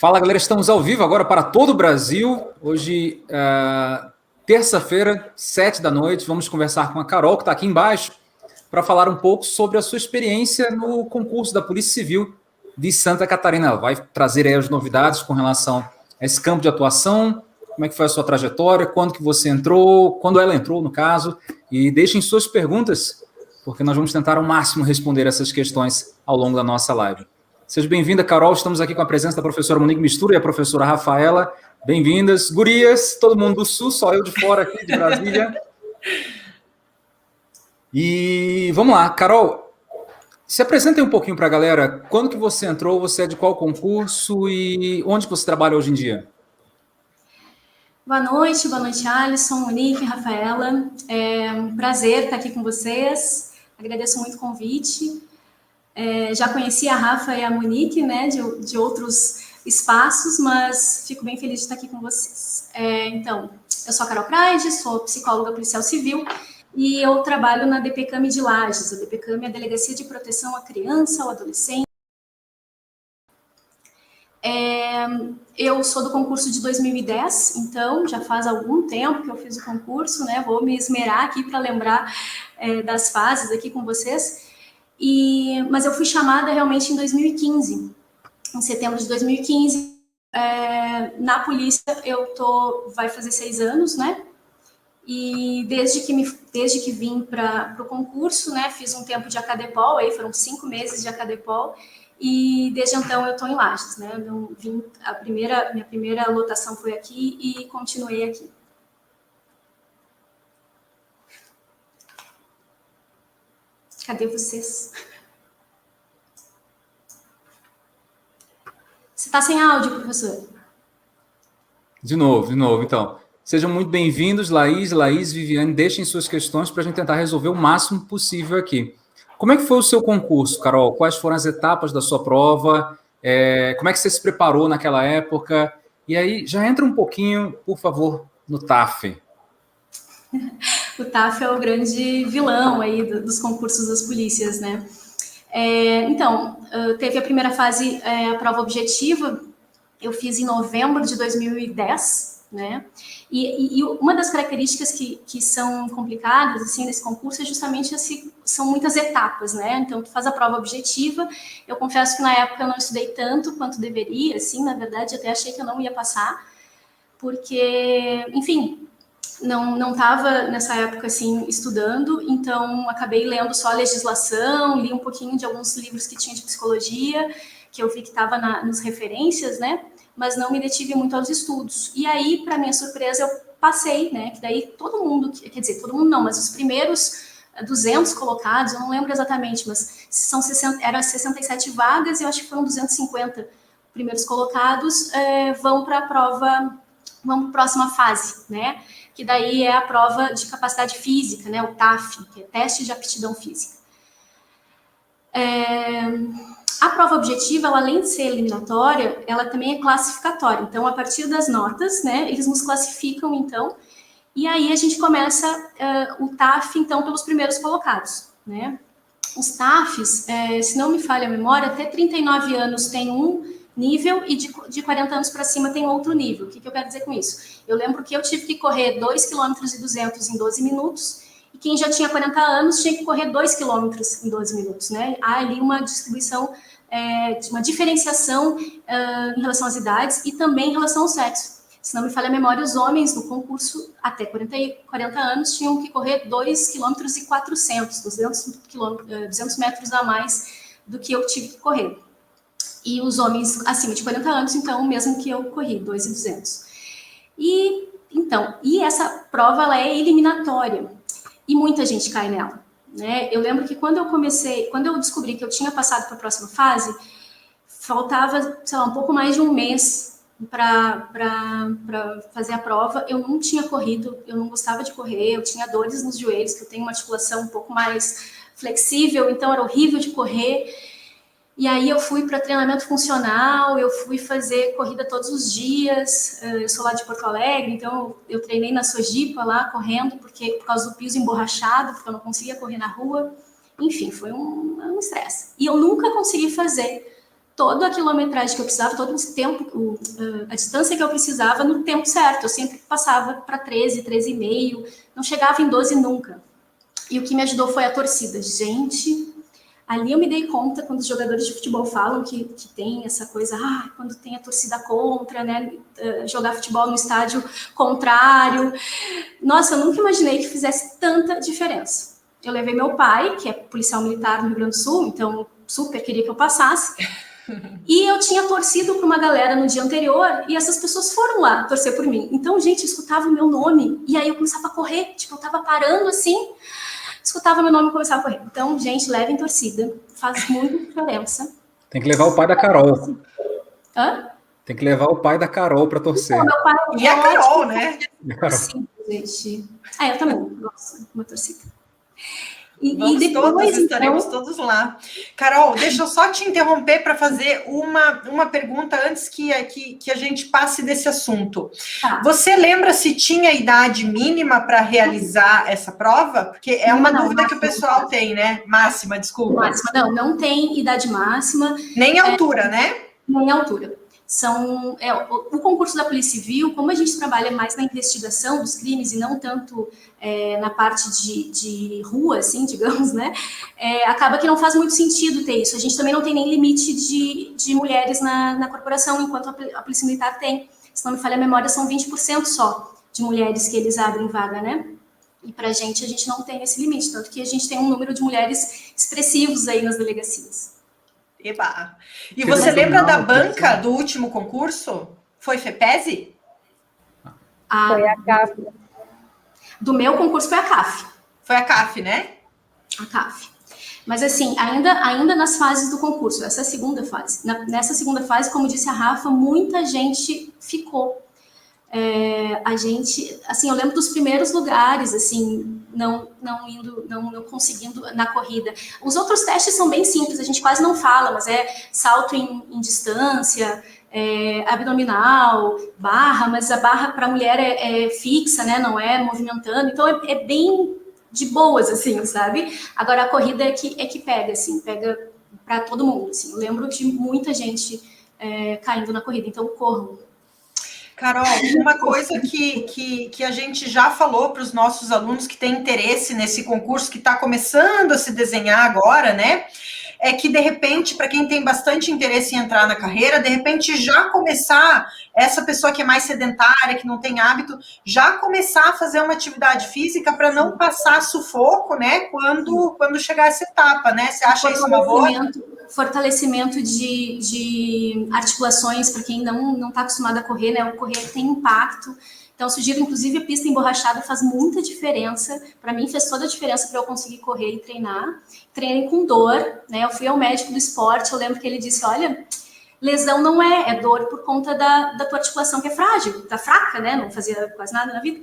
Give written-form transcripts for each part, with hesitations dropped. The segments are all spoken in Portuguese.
Fala, galera, estamos ao vivo agora para todo o Brasil. Hoje, terça-feira, 7 da noite, vamos conversar com a Carol, que está aqui embaixo, para falar um pouco sobre a sua experiência no concurso da Polícia Civil de Santa Catarina. Ela vai trazer aí as novidades com relação a esse campo de atuação, como é que foi a sua trajetória, quando que você entrou, quando ela entrou, no caso, e deixem suas perguntas, porque nós vamos tentar ao máximo responder essas questões ao longo da nossa live. Seja bem-vinda, Carol. Estamos aqui com a presença da professora Monique Mistura e a professora Rafaela. Bem-vindas. Gurias, todo mundo do Sul, só eu de fora aqui, de Brasília. E vamos lá, Carol, se apresenta aí um pouquinho para a galera. Quando que você entrou, você é de qual concurso e onde você trabalha hoje em dia? Boa noite, Alisson, Monique, Rafaela. É um prazer estar aqui com vocês. Agradeço muito o convite. Já conheci a Rafa e a Monique, né, de outros espaços, mas fico bem feliz de estar aqui com vocês. Então, eu sou a Carol Praide, sou psicóloga policial civil e eu trabalho na DPCAM de Lages. A DPCAM é a Delegacia de Proteção à Criança, ao Adolescente. Eu sou do concurso de 2010, então já faz algum tempo que eu fiz o concurso, né? Vou me esmerar aqui para lembrar das fases aqui com vocês. Mas eu fui chamada realmente em 2015, em setembro de 2015. Na polícia vai fazer 6 anos, né? E desde que vim para o concurso, né? Fiz um tempo de Acadepol, aí foram 5 meses de Acadepol. E desde então eu estou em Lages, né? Minha primeira lotação foi aqui e continuei aqui. Cadê vocês? Você está sem áudio, professor? De novo, então. Sejam muito bem-vindos, Laís, Viviane, deixem suas questões para a gente tentar resolver o máximo possível aqui. Como é que foi o seu concurso, Carol? Quais foram as etapas da sua prova? Como é que você se preparou naquela época? E aí, já entra um pouquinho, por favor, no TAF. O TAF é o grande vilão aí dos concursos das polícias, né? Então, teve a primeira fase, a prova objetiva, eu fiz em novembro de 2010, né? E uma das características que são complicadas, assim, nesse concurso é justamente são muitas etapas, né? Então, tu faz a prova objetiva, eu confesso que na época eu não estudei tanto quanto deveria, assim, na verdade, até achei que eu não ia passar, porque, enfim, não estava nessa época assim estudando, então acabei lendo só a legislação, li um pouquinho de alguns livros que tinha de psicologia, que eu vi que estava nas referências, né? Mas não me detive muito aos estudos. E aí, para minha surpresa, eu passei, né? Que daí todo mundo, quer dizer, todo mundo não, mas os primeiros 200 colocados, eu não lembro exatamente, mas eram 67 vagas, e eu acho que foram 250 primeiros colocados, vão para a prova, vão para a próxima fase, né? Que daí é a prova de capacidade física, né, o TAF, que é Teste de Aptidão Física. A prova objetiva, ela, além de ser eliminatória, ela também é classificatória. Então, a partir das notas, né, eles nos classificam, então, e aí a gente começa o TAF, então, pelos primeiros colocados, né. Os TAFs, se não me falha a memória, até 39 anos tem um nível e de 40 anos para cima tem outro nível. O que eu quero dizer com isso? Eu lembro que eu tive que correr 2,2 km em 12 minutos e quem já tinha 40 anos tinha que correr 2 km em 12 minutos, né? Há ali uma distribuição, uma diferenciação em relação às idades e também em relação ao sexo. Se não me falha a memória, os homens no concurso até 40 anos tinham que correr 2,4 km, 200 metros a mais do que eu tive que correr. E os homens acima de 40 anos, então, o mesmo que eu corri, 2,200. E essa prova, ela é eliminatória. E muita gente cai nela, né? Eu lembro que quando eu descobri que eu tinha passado para a próxima fase, faltava, sei lá, um pouco mais de um mês para fazer a prova. Eu não tinha corrido, eu não gostava de correr, eu tinha dores nos joelhos, que eu tenho uma articulação um pouco mais flexível, então era horrível de correr. E aí eu fui para treinamento funcional, eu fui fazer corrida todos os dias, eu sou lá de Porto Alegre, então eu treinei na Sojipa lá, correndo, por causa do piso emborrachado, porque eu não conseguia correr na rua. Enfim, foi um estresse. E eu nunca consegui fazer toda a quilometragem que eu precisava, todo o tempo, a distância que eu precisava no tempo certo. Eu sempre passava para 13, 13,5, não chegava em 12 nunca. E o que me ajudou foi a torcida. Gente, ali eu me dei conta, quando os jogadores de futebol falam que tem essa coisa, quando tem a torcida contra, né, jogar futebol no estádio contrário. Nossa, eu nunca imaginei que fizesse tanta diferença. Eu levei meu pai, que é policial militar no Rio Grande do Sul, então super queria que eu passasse. E eu tinha torcido para uma galera no dia anterior, e essas pessoas foram lá torcer por mim. Então, gente, eu escutava o meu nome, e aí eu começava a correr, tipo, eu tava parando assim, escutava meu nome e começava a correr. Então, gente, levem torcida, faz muita diferença. Tem que levar o pai da Carol. Hã? Tem que levar o pai da Carol para torcer. Então, meu pai e a Carol, né? Sim, gente. Eu também gosto de uma torcida. Vamos e depois, estaremos todos lá. Carol, deixa eu só te interromper para fazer uma pergunta antes que a gente passe desse assunto. Tá. Você lembra se tinha idade mínima para realizar essa prova? Porque é uma dúvida que o pessoal tem, né? Máxima, desculpa. Máxima, não tem idade máxima. Nem altura, né? Nem altura. O concurso da Polícia Civil, como a gente trabalha mais na investigação dos crimes e não tanto na parte de rua, assim, digamos, né, acaba que não faz muito sentido ter isso. A gente também não tem nem limite de mulheres na corporação, enquanto a Polícia Militar tem. Se não me falha a memória, são 20% só de mulheres que eles abrem vaga, né? E pra gente não tem esse limite, tanto que a gente tem um número de mulheres expressivos aí nas delegacias. Eba. E você lembra da banca do último concurso? Foi FEPESE? Foi a CAF. Do meu concurso foi a CAF. Foi a CAF, né? A CAF. Mas assim, ainda nas fases do concurso, essa é a segunda fase. Nessa segunda fase, como disse a Rafa, muita gente ficou. A gente, assim, eu lembro dos primeiros lugares, assim, não conseguindo na corrida. Os outros testes são bem simples, a gente quase não fala, mas salto em distância, abdominal, barra, mas a barra para mulher é fixa, né, não é movimentando, então é bem de boas, assim, sabe? Agora a corrida é que pega, assim, pega para todo mundo, assim. Eu lembro de muita gente caindo na corrida, então corram. Carol, uma coisa que a gente já falou para os nossos alunos que têm interesse nesse concurso que está começando a se desenhar agora, né? É que, de repente, para quem tem bastante interesse em entrar na carreira, de repente já começar, essa pessoa que é mais sedentária, que não tem hábito, já começar a fazer uma atividade física para não passar sufoco, né? Quando chegar essa etapa, né? Você acha isso uma boa? Fortalecimento de articulações, para quem não está acostumado a correr, né? O correr tem impacto. Então, sugiro, inclusive, a pista emborrachada faz muita diferença. Para mim, fez toda a diferença para eu conseguir correr e treinar. Treinei com dor, né? Eu fui ao médico do esporte, eu lembro que ele disse, olha, lesão não é dor por conta da tua articulação, que é frágil, tá fraca, né? Não fazia quase nada na vida.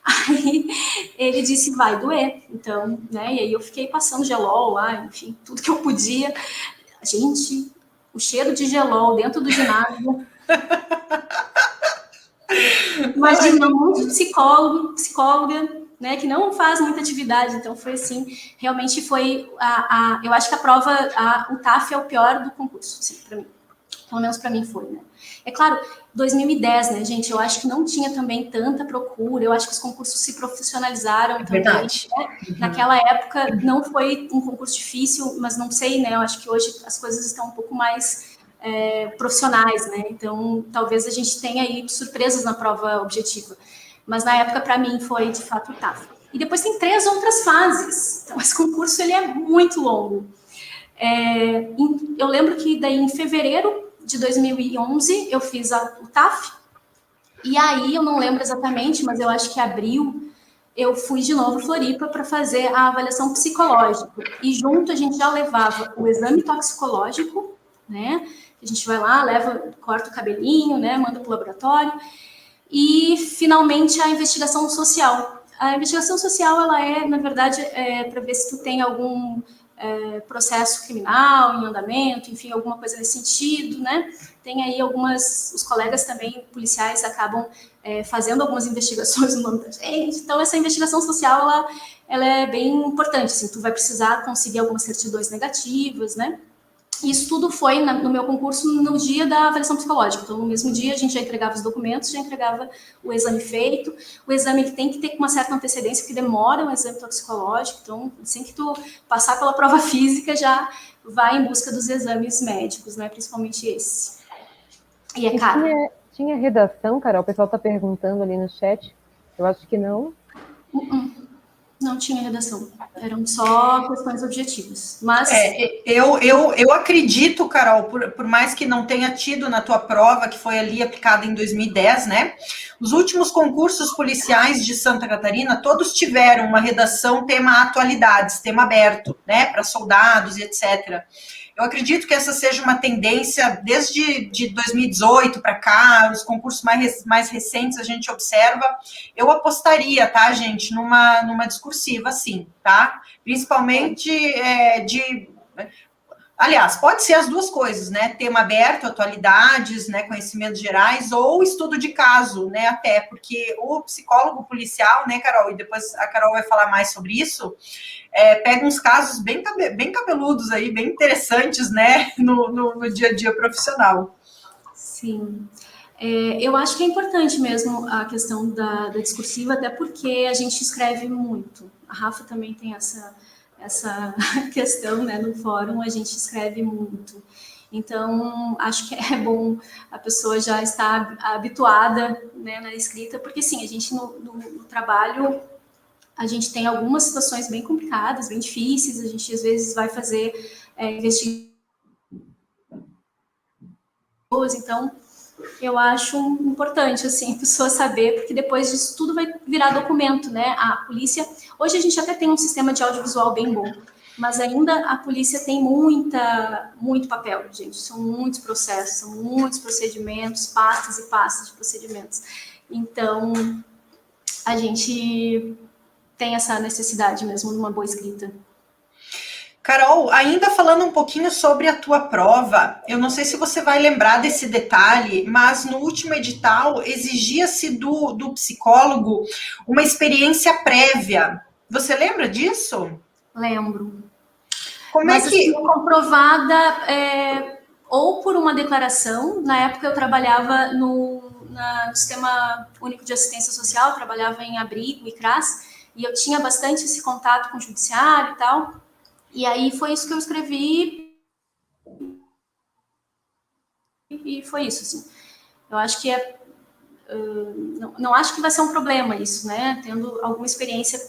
Aí ele disse, vai doer. Então, né? E aí eu fiquei passando gelol lá, enfim, tudo que eu podia. Gente, o cheiro de gelol dentro do ginásio. Imagina, um monte de psicóloga, né, que não faz muita atividade, então foi assim, realmente foi, eu acho que a prova, o TAF é o pior do concurso, assim, para mim, pelo menos para mim foi, né. É claro, 2010, né, gente, eu acho que não tinha também tanta procura, eu acho que os concursos se profissionalizaram também, verdade. Né? Naquela época não foi um concurso difícil, mas não sei, né, eu acho que hoje as coisas estão um pouco mais profissionais, né? Então, talvez a gente tenha aí surpresas na prova objetiva. Mas na época, para mim, foi de fato o TAF. E depois tem 3 outras fases. Então, esse concurso ele é muito longo. Eu lembro que daí em fevereiro de 2011 eu fiz o TAF. E aí, eu não lembro exatamente, mas eu acho que em abril eu fui de novo a Floripa para fazer a avaliação psicológica. E junto a gente já levava o exame toxicológico, né? A gente vai lá, corta o cabelinho, né, manda para o laboratório. E, finalmente, a investigação social. A investigação social, ela na verdade, para ver se tu tem algum processo criminal em andamento, enfim, alguma coisa nesse sentido, né? Tem aí os colegas também policiais acabam fazendo algumas investigações no nome da gente. Então, essa investigação social, ela é bem importante, assim, tu vai precisar conseguir algumas certidões negativas, né? Isso tudo foi no meu concurso no dia da avaliação psicológica. Então, no mesmo dia, a gente já entregava os documentos, já entregava o exame feito. O exame ele tem que ter uma certa antecedência, porque demora um exame toxicológico. Então, assim que tu passar pela prova física, já vai em busca dos exames médicos, né? Principalmente esse. E é caro. Tinha redação, Carol? O pessoal está perguntando ali no chat. Eu acho que não. Não tinha redação, eram só questões objetivas. Mas eu acredito, Carol, por mais que não tenha tido na tua prova, que foi ali aplicada em 2010, né? Os últimos concursos policiais de Santa Catarina, todos tiveram uma redação tema atualidades, tema aberto, né? Para soldados e etc. Eu acredito que essa seja uma tendência desde de 2018 para cá, os concursos mais recentes a gente observa. Eu apostaria, tá, gente, numa discursiva, sim, tá? Principalmente Aliás, pode ser as duas coisas, né? Tema aberto, atualidades, né? Conhecimentos gerais, ou estudo de caso, né? Até, porque o psicólogo policial, né, Carol? E depois a Carol vai falar mais sobre isso. Pega uns casos bem cabeludos aí, bem interessantes, né? No dia a dia profissional. Sim. Eu acho que é importante mesmo a questão da discursiva, até porque a gente escreve muito. A Rafa também tem essa questão, né, no fórum, a gente escreve muito. Então, acho que é bom a pessoa já estar habituada, né, na escrita, porque, sim, a gente no trabalho, a gente tem algumas situações bem complicadas, bem difíceis, a gente, às vezes, vai fazer investigações, então, eu acho importante, assim, a pessoa saber, porque depois disso tudo vai virar documento, né? A polícia... Hoje a gente até tem um sistema de audiovisual bem bom, mas ainda a polícia tem muito papel, gente. São muitos processos, são muitos procedimentos, pastas e pastas de procedimentos. Então, a gente tem essa necessidade mesmo de uma boa escrita. Carol, ainda falando um pouquinho sobre a tua prova, eu não sei se você vai lembrar desse detalhe, mas no último edital exigia-se do psicólogo uma experiência prévia. Você lembra disso? Lembro. Como mas, é que... assim, comprovada ou por uma declaração, na época eu trabalhava no Sistema Único de Assistência Social, eu trabalhava em abrigo e CRAS, e eu tinha bastante esse contato com o judiciário e tal. E aí foi isso que eu escrevi e foi isso, assim. Eu acho que não acho que vai ser um problema isso, né? Tendo alguma experiência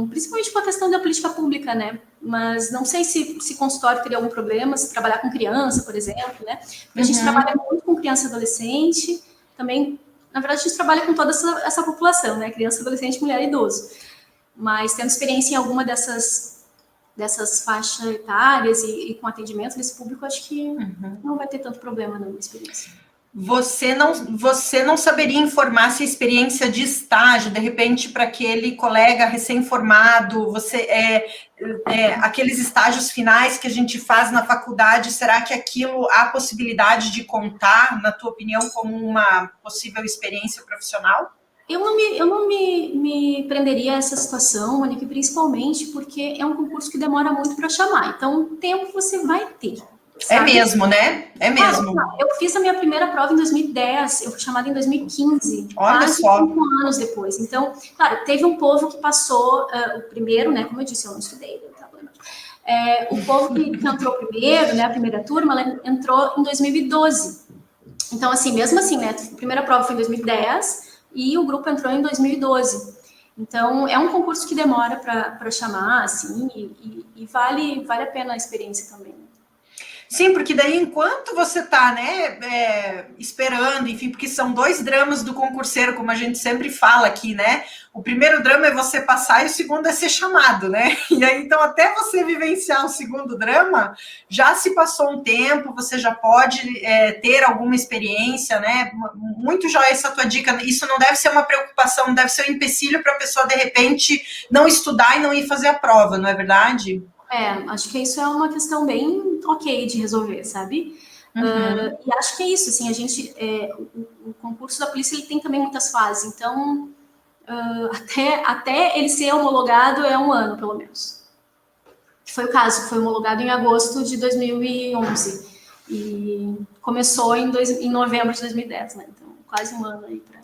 principalmente com a questão da política pública, né? Mas não sei se consultório teria algum problema, se trabalhar com criança, por exemplo, né? Porque a gente trabalha muito com criança e adolescente, também, na verdade, a gente trabalha com toda essa população, né? Criança, adolescente, mulher e idoso. Mas tendo experiência em alguma dessas faixas etárias e com atendimento desse público, acho que não vai ter tanto problema na minha experiência. Você não saberia informar se a experiência de estágio, de repente, para aquele colega recém-formado, aqueles estágios finais que a gente faz na faculdade, será que aquilo há possibilidade de contar, na tua opinião, como uma possível experiência profissional? Eu não me prenderia a essa situação, Monique, principalmente porque é um concurso que demora muito para chamar. Então, tempo você vai ter. Sabe? É mesmo, né? É mesmo. Eu fiz a minha primeira prova em 2010, eu fui chamada em 2015. Olha quase só. 5 anos depois. Então, claro, teve um povo que passou o primeiro, né? Como eu disse, eu não estudei, não tá bom. O povo que entrou primeiro, né? A primeira turma, ela entrou em 2012. Então, assim, mesmo assim, né? A primeira prova foi em 2010 e o grupo entrou em 2012. Então, é um concurso que demora para chamar, assim, e vale a pena a experiência também. Sim, porque daí enquanto você está, né, esperando, enfim, porque são 2 dramas do concurseiro, como a gente sempre fala aqui, né? O primeiro drama é você passar e o segundo é ser chamado, né? E aí, então, até você vivenciar o segundo drama, já se passou um tempo, você já pode ter alguma experiência, né? Muito já essa tua dica, isso não deve ser uma preocupação, não deve ser um empecilho para a pessoa, de repente, não estudar e não ir fazer a prova, não é verdade? Acho que isso é uma questão bem ok de resolver, sabe? E acho que é isso, assim, a gente, o concurso da polícia, ele tem também muitas fases, então, até ele ser homologado é 1 ano, pelo menos. que foi o caso, foi homologado em agosto de 2011 e começou em novembro de 2010, né? Então, quase um ano aí para.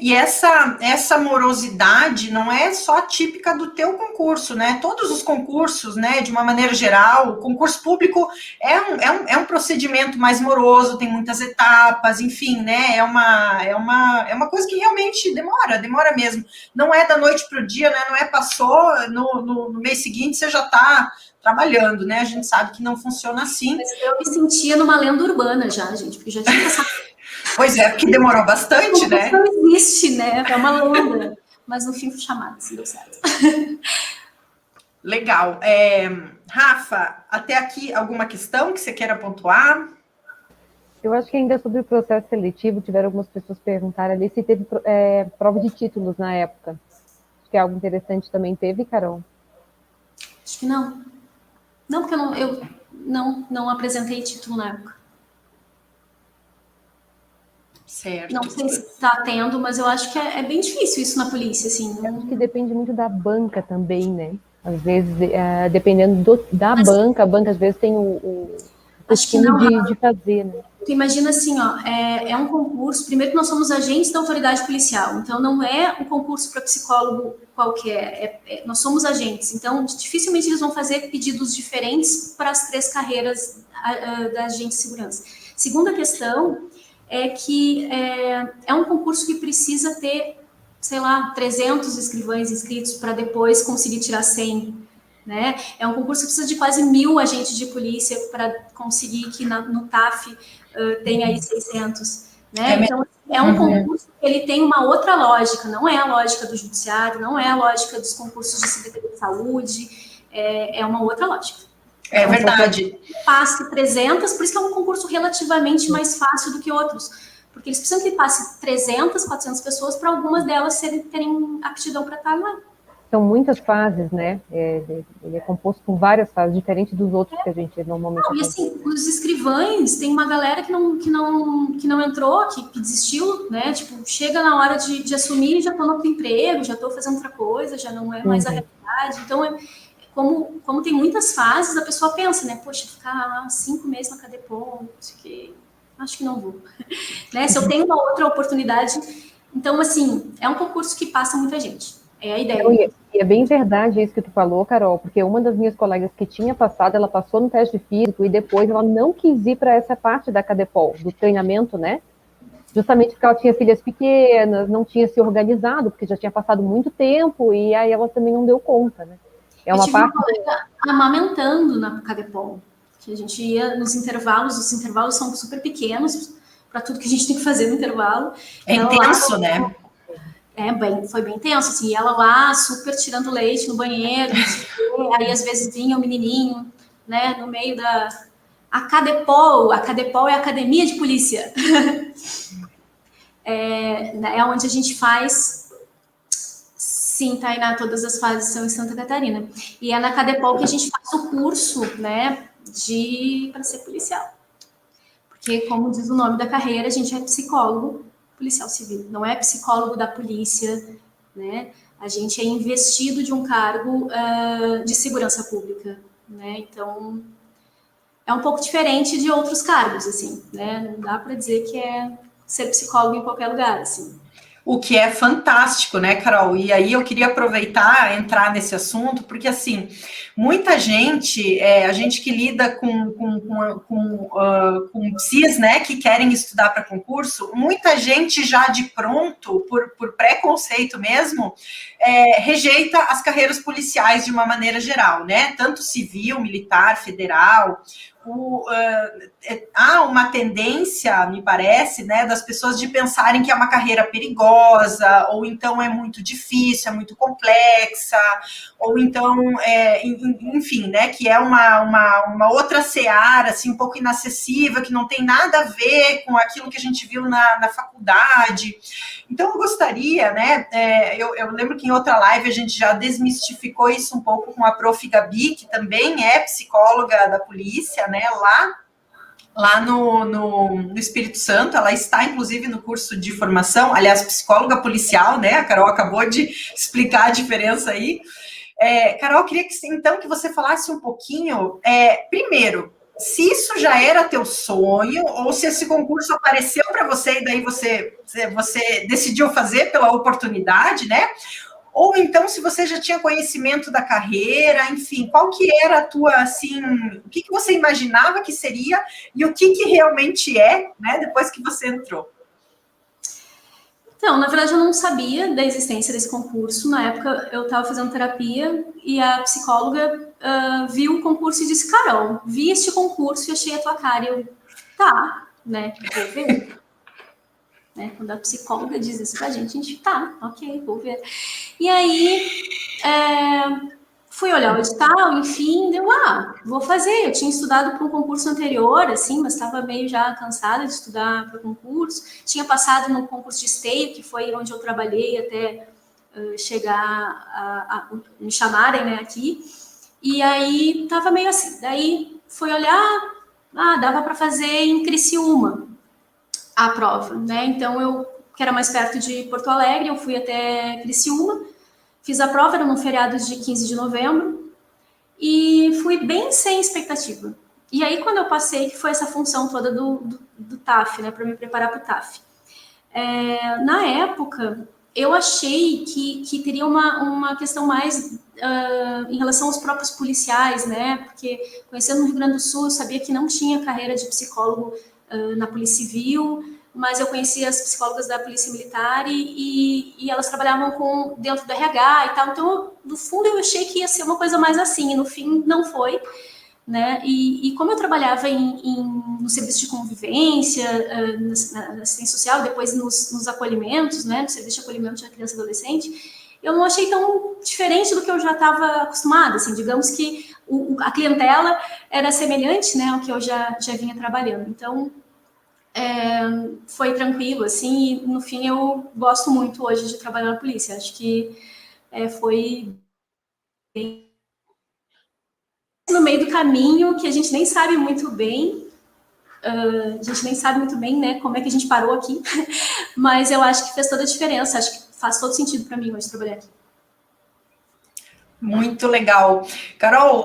E essa morosidade não é só típica do teu concurso, né? Todos os concursos, né, de uma maneira geral, o concurso público é um procedimento mais moroso, tem muitas etapas, enfim, né? É uma coisa que realmente demora mesmo. Não é da noite para o dia, né? Não é passou, no mês seguinte você já está trabalhando, né? A gente sabe que não funciona assim. Mas eu me sentia numa lenda urbana já, gente, porque já tinha passado. Pois é, porque demorou bastante, né? Não existe, né? É uma lenda. Mas no fim foi chamado, assim, deu certo. Legal. Rafa, até aqui alguma questão que você queira pontuar? Eu acho que ainda sobre o processo seletivo, tiveram algumas pessoas perguntaram ali se teve prova de títulos na época. Acho que é algo interessante também. Teve, Carol? Acho que não. Não, porque eu não apresentei título na época. Certo. Não sei se está tendo, mas eu acho que é bem difícil isso na polícia, assim. Eu acho que depende muito da banca também, né? Às vezes, dependendo da banca, a banca às vezes tem o costume de fazer, né? Tu imagina assim, ó, é um concurso, primeiro que nós somos agentes da autoridade policial, então não é um concurso para psicólogo qualquer, nós somos agentes, então dificilmente eles vão fazer pedidos diferentes para as 3 carreiras da agente de segurança. Segunda questão é que é um concurso que precisa ter, sei lá, 300 escrivães inscritos para depois conseguir tirar 100, né? É um concurso que precisa de quase 1000 agentes de polícia para conseguir que no TAF tenha aí 600, né? Então, é um concurso que ele tem uma outra lógica, não é a lógica do judiciário, não é a lógica dos concursos de Secretaria de Saúde, é uma outra lógica. É verdade. Passe 300, por isso que é um concurso relativamente mais fácil do que outros, porque eles precisam que passe 300, 400 pessoas para algumas delas terem aptidão para estar lá. São muitas fases, né? Ele é composto por várias fases, diferente dos outros que a gente normalmente... Não, e assim, os escrivães, tem uma galera que não entrou, que desistiu, né? Tipo, chega na hora de assumir, já estou no outro emprego, já estou fazendo outra coisa, já não é mais a realidade. Então, como tem muitas fases, a pessoa pensa, né? Poxa, ficar 5 meses na Cadepol, acho que não vou. Né? Se eu tenho uma outra oportunidade... Então, assim, é um concurso que passa muita gente. É a ideia. E é bem verdade isso que tu falou, Carol, porque uma das minhas colegas que tinha passado, ela passou no teste físico e depois ela não quis ir para essa parte da Cadepol, do treinamento, né? Justamente porque ela tinha filhas pequenas, não tinha se organizado, porque já tinha passado muito tempo e aí ela também não deu conta, né? É uma parte... uma colega amamentando na Cadepol, que a gente ia nos intervalos, os intervalos são super pequenos para tudo que a gente tem que fazer no intervalo. É intenso, né? Foi bem tenso, assim, e ela lá, super tirando leite no banheiro, aí às vezes vinha o menininho, né, no meio a Cadepol é a Academia de Polícia, é onde a gente faz, sim, Tainá, todas as fases são em Santa Catarina, e é na Cadepol que a gente faz o curso, né, para ser policial, porque como diz o nome da carreira, a gente é psicólogo, policial civil, não é psicólogo da polícia, né? A gente é investido de um cargo de segurança pública, né? Então, é um pouco diferente de outros cargos, assim, né? Não dá para dizer que é ser psicólogo em qualquer lugar, assim. O que é fantástico, né, Carol? E aí eu queria aproveitar, entrar nesse assunto, porque, assim, muita gente, a gente que lida com psis, né, que querem estudar para concurso, muita gente já de pronto, por preconceito mesmo, rejeita as carreiras policiais de uma maneira geral, né? Tanto civil, militar, federal. Há uma tendência, me parece, né, das pessoas de pensarem que é uma carreira perigosa, ou então é muito difícil, é muito complexa, ou então, enfim, né, que é uma outra seara, assim, um pouco inacessível, que não tem nada a ver com aquilo que a gente viu na faculdade. Então, eu gostaria, né, eu lembro que em outra live a gente já desmistificou isso um pouco com a Prof. Gabi, que também é psicóloga da polícia, né, lá no Espírito Santo, ela está, inclusive, no curso de formação, aliás, psicóloga policial, né, a Carol acabou de explicar a diferença aí, Carol, queria então que você falasse um pouquinho, primeiro, se isso já era teu sonho, ou se esse concurso apareceu para você e daí você decidiu fazer pela oportunidade, né? Ou então, se você já tinha conhecimento da carreira, enfim, qual que era a tua, assim, o que você imaginava que seria e o que realmente é, né, depois que você entrou? Então, na verdade, eu não sabia da existência desse concurso. Na época, eu estava fazendo terapia e a psicóloga viu o concurso e disse, Carol, vi este concurso e achei a tua cara. E eu, tá, né, vou ver. Né? Quando a psicóloga diz isso pra gente tá, ok, vou ver. E aí, fui olhar o edital, enfim, vou fazer. Eu tinha estudado para um concurso anterior, assim, mas estava meio já cansada de estudar para concurso. Tinha passado no concurso de esteio, que foi onde eu trabalhei até chegar a me chamarem, né, aqui. E aí, estava meio assim. Daí, fui olhar, dava para fazer em Criciúma a prova, né? Então, eu, que era mais perto de Porto Alegre, eu fui até Criciúma, fiz a prova, era no feriado de 15 de novembro, e fui bem sem expectativa. E aí, quando eu passei, que foi essa função toda do TAF, né, para me preparar para o TAF. Na época, eu achei que teria uma questão mais em relação aos próprios policiais, né, porque conhecendo no Rio Grande do Sul, eu sabia que não tinha carreira de psicólogo na Polícia Civil, mas eu conhecia as psicólogas da Polícia Militar e elas trabalhavam dentro do RH e tal, então, no fundo, eu achei que ia ser uma coisa mais assim, e no fim, não foi, né, e como eu trabalhava no serviço de convivência, na assistência social, depois nos acolhimentos, né, no serviço de acolhimento de criança e adolescente, eu não achei tão diferente do que eu já estava acostumada, assim, digamos que a clientela era semelhante, né, ao que eu já vinha trabalhando, então, foi tranquilo, assim, e no fim eu gosto muito hoje de trabalhar na polícia, acho que foi no meio do caminho que a gente nem sabe muito bem, né, como é que a gente parou aqui, mas eu acho que fez toda a diferença, acho que faz todo sentido para mim hoje trabalhar aqui. Muito legal. Carol,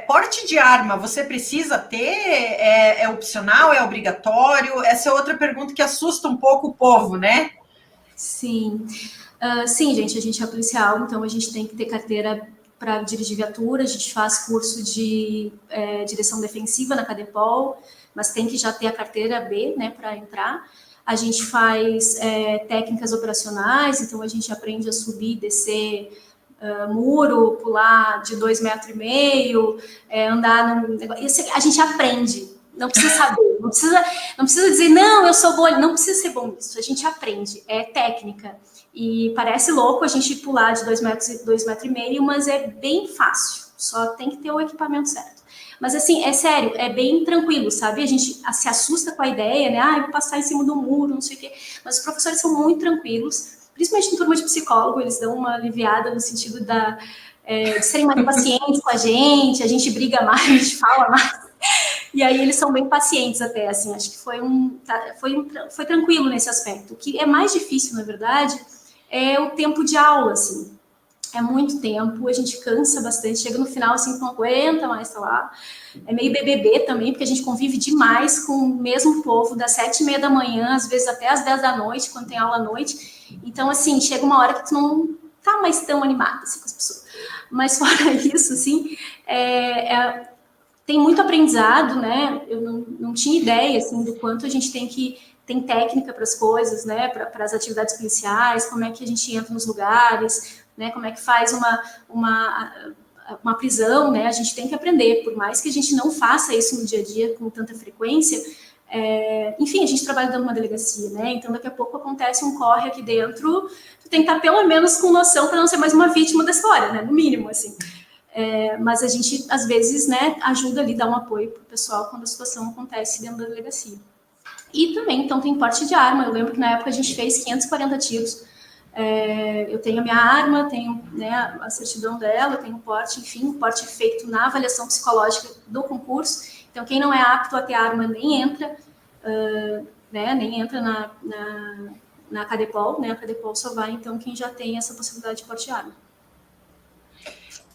porte de arma, você precisa ter? É opcional? É obrigatório? Essa é outra pergunta que assusta um pouco o povo, né? Sim. Sim, gente, a gente é policial, então a gente tem que ter carteira para dirigir viatura, a gente faz curso de direção defensiva na Cadepol, mas tem que já ter a carteira B, né, para entrar. A gente faz técnicas operacionais, então a gente aprende a subir e descer muro, pular de 2,5 metros, andar num negócio. Isso a gente aprende, não precisa saber, não precisa dizer, não, eu sou boa, não precisa ser bom nisso, a gente aprende, é técnica. E parece louco a gente pular de 2,5 metros, mas é bem fácil, só tem que ter o equipamento certo. Mas assim, é sério, é bem tranquilo, sabe? A gente se assusta com a ideia, né? Vou passar em cima do muro, não sei o quê. Mas os professores são muito tranquilos, principalmente em turma de psicólogo, eles dão uma aliviada no sentido de serem mais pacientes com a gente briga mais, a gente fala mais. E aí eles são bem pacientes até, assim, acho que foi tranquilo nesse aspecto. O que é mais difícil, na verdade, é o tempo de aula, assim. É muito tempo, a gente cansa bastante, chega no final, assim, não aguenta mais, tá lá. É meio BBB também, porque a gente convive demais com o mesmo povo, das 7h30 da manhã, às vezes até às 10 da noite, quando tem aula à noite. Então, assim, chega uma hora que tu não tá mais tão animada, assim, com as pessoas. Mas fora isso, assim, tem muito aprendizado, né? Eu não tinha ideia, assim, do quanto a gente tem técnica para as coisas, né? Para as atividades policiais, como é que a gente entra nos lugares, né? Como é que faz uma prisão, né? A gente tem que aprender, por mais que a gente não faça isso no dia a dia com tanta frequência. Enfim, a gente trabalha dentro de uma delegacia, né? Então, daqui a pouco acontece um corre aqui dentro, tu tem que estar pelo menos com noção para não ser mais uma vítima da história, né? No mínimo, assim. Mas a gente, às vezes, né, ajuda ali, dá um apoio pro pessoal quando a situação acontece dentro da delegacia. E também, então, tem porte de arma. Eu lembro que na época a gente fez 540 tiros. Eu tenho a minha arma, tenho, né, a certidão dela, tenho o porte, enfim, o porte feito na avaliação psicológica do concurso. Então, quem não é apto a ter arma nem entra, né, nem entra na Cadepol, né, a Cadepol só vai, então, quem já tem essa possibilidade de porte de arma.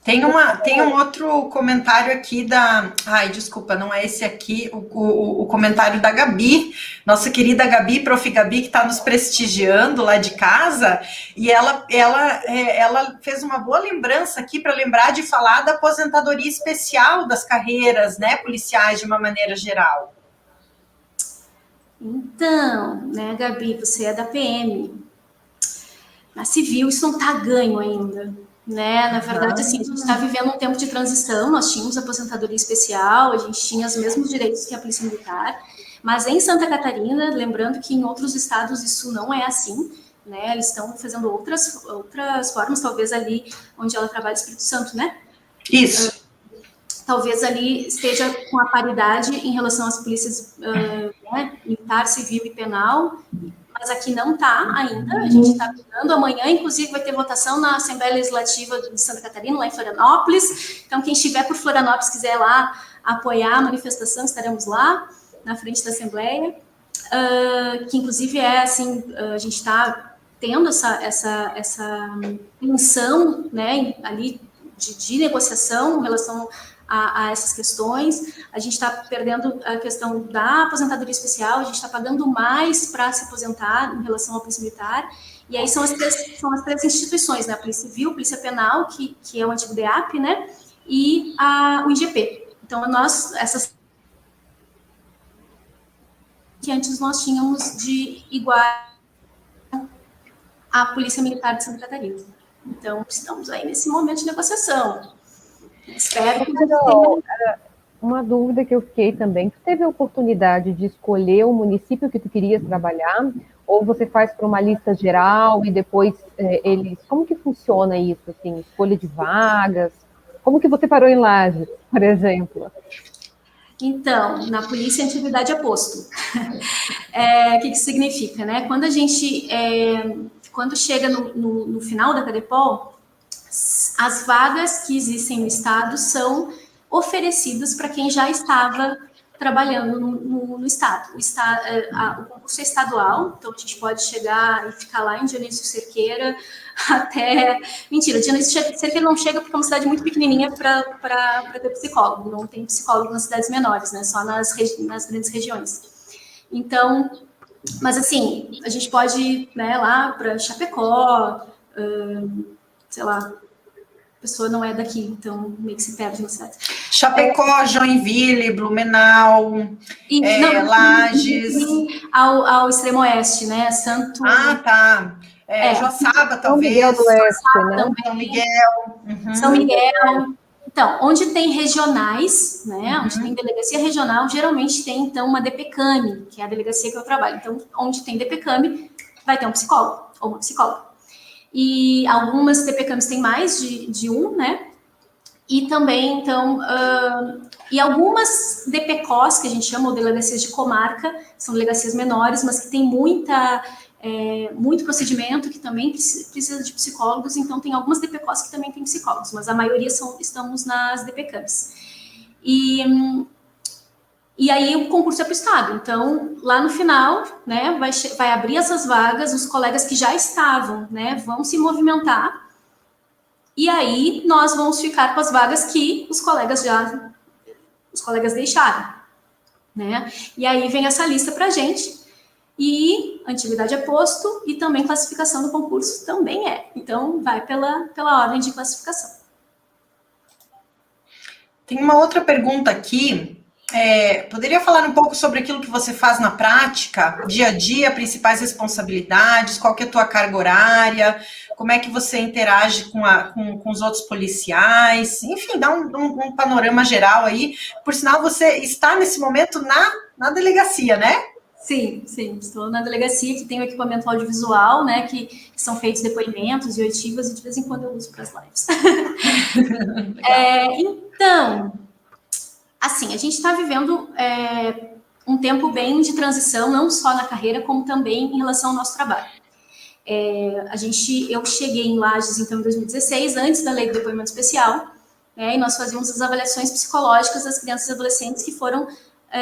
Tem um outro comentário aqui da... Ai, desculpa, não é esse aqui, o comentário da Gabi, nossa querida Gabi, Prof. Gabi, que está nos prestigiando lá de casa, e ela fez uma boa lembrança aqui para lembrar de falar da aposentadoria especial das carreiras, né, policiais de uma maneira geral. Então, né, Gabi, você é da PM. Na civil, isso não está ganho ainda. Né? Na verdade, assim, a gente está vivendo um tempo de transição, nós tínhamos aposentadoria especial, a gente tinha os mesmos direitos que a Polícia Militar, mas em Santa Catarina, lembrando que em outros estados isso não é assim, né? Eles estão fazendo outras formas, talvez ali onde ela trabalha, Espírito Santo, né? Isso. Talvez ali esteja com a paridade em relação às polícias né, militar, civil e penal, mas aqui não está ainda, a gente está cuidando. Amanhã, inclusive, vai ter votação na Assembleia Legislativa de Santa Catarina, lá em Florianópolis. Então, quem estiver por Florianópolis, quiser lá apoiar a manifestação, estaremos lá, na frente da Assembleia. Que, inclusive, assim, a gente está tendo essa tensão, né, ali de negociação em relação a essas questões. A gente está perdendo a questão da aposentadoria especial, a gente está pagando mais para se aposentar em relação à Polícia Militar, e aí são as três instituições, né, a Polícia Civil, a Polícia Penal, que é o antigo DEAP, né, e o IGP. Então, essas que antes nós tínhamos de igual à Polícia Militar de Santa Catarina. Então, estamos aí nesse momento de negociação. Espero que uma dúvida que eu fiquei também, tu teve a oportunidade de escolher o município que tu querias trabalhar, ou você faz para uma lista geral e depois como que funciona isso, assim, escolha de vagas? Como que você parou em Lages, por exemplo? Então, na polícia, a atividade é posto. O que significa, né? Quando a gente, quando chega no final da CADEPOL, as vagas que existem no estado são oferecidas para quem já estava trabalhando no estado. O concurso é estadual, então a gente pode chegar e ficar lá em Dionísio Cerqueira até... Mentira, Dionísio Cerqueira não chega porque é uma cidade muito pequenininha para ter psicólogo. Não tem psicólogo nas cidades menores, né? Só nas grandes regiões. Então, mas assim, a gente pode ir, né, lá para Chapecó, sei lá, a pessoa não é daqui, então meio que se perde na cidade. Chapecó, Joinville, Blumenau, Lages. Ao extremo oeste, né? Santo... Ah, tá. Joaçaba, talvez. São Miguel do Oeste, né? São Miguel. Uhum. São Miguel. Então, onde tem regionais, né? Onde tem delegacia regional, geralmente tem, então, uma DPCAM, que é a delegacia que eu trabalho. Então, onde tem DPCAM, vai ter um psicólogo ou uma psicóloga. E algumas DPCAMs têm mais de um, né? E também, então, e algumas DPCOs, que a gente chama, ou delegacias de comarca, são delegacias menores, mas que tem muito procedimento, que também precisa de psicólogos, então tem algumas DPCOs que também têm psicólogos, mas a maioria estamos nas DPCAMs. E aí o concurso é para o estado, então lá no final, né, vai abrir essas vagas, os colegas que já estavam, né, vão se movimentar, e aí nós vamos ficar com as vagas que os colegas deixaram, né, e aí vem essa lista para a gente, e antiguidade é posto, e também classificação do concurso também então vai pela ordem de classificação. Tem uma outra pergunta aqui. Poderia falar um pouco sobre aquilo que você faz na prática, dia a dia, principais responsabilidades, qual que é a tua carga horária, como é que você interage com os outros policiais, enfim, dá um panorama geral aí. Por sinal, você está nesse momento na delegacia, né? Sim, estou na delegacia, que tem o equipamento audiovisual, né, que são feitos depoimentos e oitivas, e de vez em quando eu uso para as lives. Então... Assim, a gente está vivendo um tempo bem de transição, não só na carreira, como também em relação ao nosso trabalho. Eu cheguei em Lages, então, em 2016, antes da lei do depoimento especial, e nós fazíamos as avaliações psicológicas das crianças e adolescentes que foram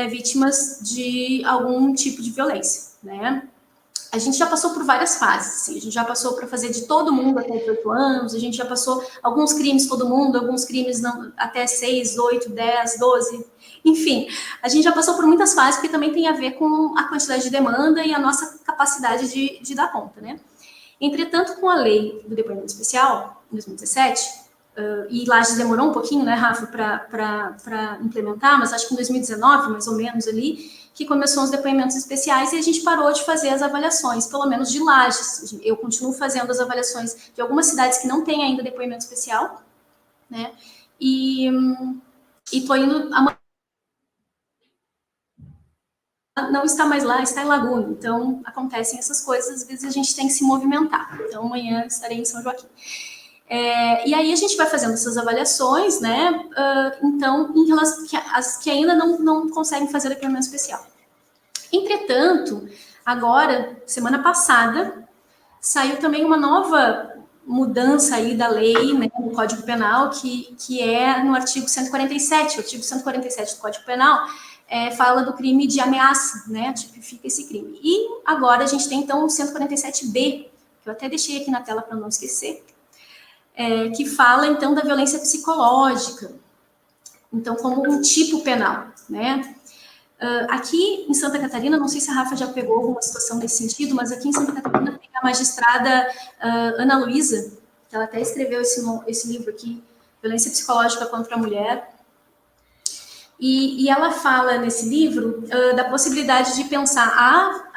vítimas de algum tipo de violência, né? a gente já passou por várias fases, assim, a gente já passou para fazer de todo mundo até 18 anos, a gente já passou alguns crimes todo mundo, alguns crimes não, até 6, 8, 10, 12, enfim, a gente já passou por muitas fases, porque também tem a ver com a quantidade de demanda e a nossa capacidade de dar conta, né? Entretanto, com a lei do depoimento especial, em 2017, e Lages demorou um pouquinho, né, Rafa, para implementar, mas acho que em 2019, mais ou menos ali, que começou os depoimentos especiais e a gente parou de fazer as avaliações, pelo menos de Lages. Eu continuo fazendo as avaliações de algumas cidades que não têm ainda depoimento especial, né, e tô indo... Não está mais lá, está em Laguna, então acontecem essas coisas, às vezes a gente tem que se movimentar. Então amanhã estarei em São Joaquim. E aí a gente vai fazendo essas avaliações, né? Então, em relação às que ainda não conseguem fazer depoimento especial. Entretanto, agora, semana passada, saiu também uma nova mudança aí da lei, né, no Código Penal, que é no artigo 147. O artigo 147 do Código Penal fala do crime de ameaça, né? Tipifica esse crime. E agora a gente tem, então, o 147B, que eu até deixei aqui na tela para não esquecer, que fala, então, da violência psicológica, então, como um tipo penal, né? Aqui em Santa Catarina, não sei se a Rafa já pegou alguma situação nesse sentido, mas aqui em Santa Catarina tem a magistrada Ana Luísa, que ela até escreveu esse livro aqui, Violência Psicológica contra a Mulher, e ela fala nesse livro da possibilidade de pensar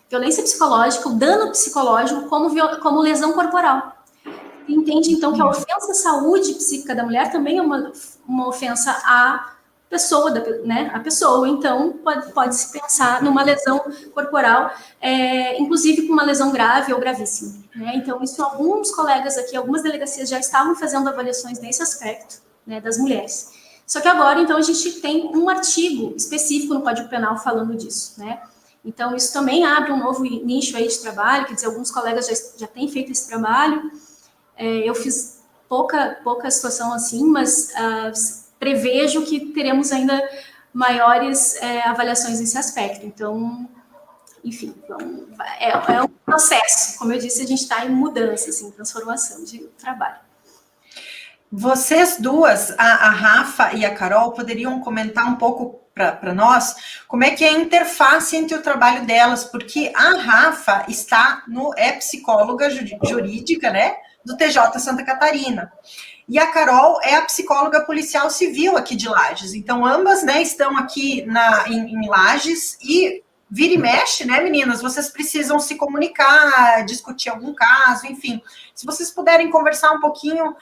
violência psicológica, o dano psicológico como lesão corporal. Entende, então, que a ofensa à saúde psíquica da mulher também é uma ofensa à pessoa, né? A pessoa, então, pode-se pensar numa lesão corporal, inclusive com uma lesão grave ou gravíssima, né? Então, isso alguns colegas aqui, algumas delegacias já estavam fazendo avaliações nesse aspecto, né, das mulheres. Só que agora, então, a gente tem um artigo específico no Código Penal falando disso, né? Então, isso também abre um novo nicho aí de trabalho, quer dizer, alguns colegas já têm feito esse trabalho. Eu fiz pouca situação assim, mas prevejo que teremos ainda maiores avaliações nesse aspecto. Então, enfim, é um processo. Como eu disse, a gente está em mudança, assim, transformação de trabalho. Vocês duas, a Rafa e a Carol, poderiam comentar um pouco para nós como é que é a interface entre o trabalho delas, porque a Rafa é psicóloga jurídica, né, do TJ Santa Catarina, e a Carol é a psicóloga policial civil aqui de Lages. Então, ambas, né, estão aqui em Lages e vira e mexe, né, meninas? Vocês precisam se comunicar, discutir algum caso, enfim. Se vocês puderem conversar um pouquinho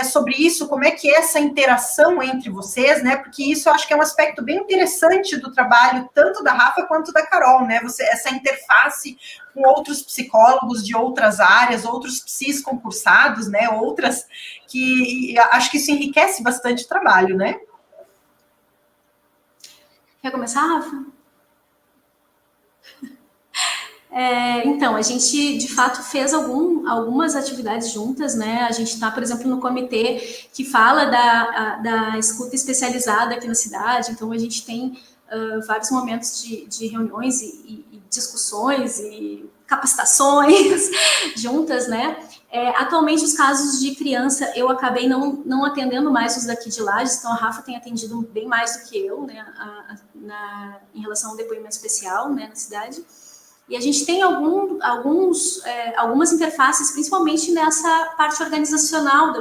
sobre isso, como é que é essa interação entre vocês, né? Porque isso eu acho que é um aspecto bem interessante do trabalho, tanto da Rafa quanto da Carol, né? Essa interface com outros psicólogos de outras áreas, outros psis concursados, né? Outras que acho que isso enriquece bastante o trabalho, né? Quer começar, Rafa? Então, a gente, de fato, fez algumas atividades juntas, né? A gente está, por exemplo, no comitê que fala da escuta especializada aqui na cidade, então a gente tem vários momentos de reuniões e discussões e capacitações juntas, né? Atualmente, os casos de criança, eu acabei não atendendo mais os daqui de Lages, então a Rafa tem atendido bem mais do que eu, né? Em relação ao depoimento especial, né, na cidade. E a gente tem algumas interfaces, principalmente nessa parte organizacional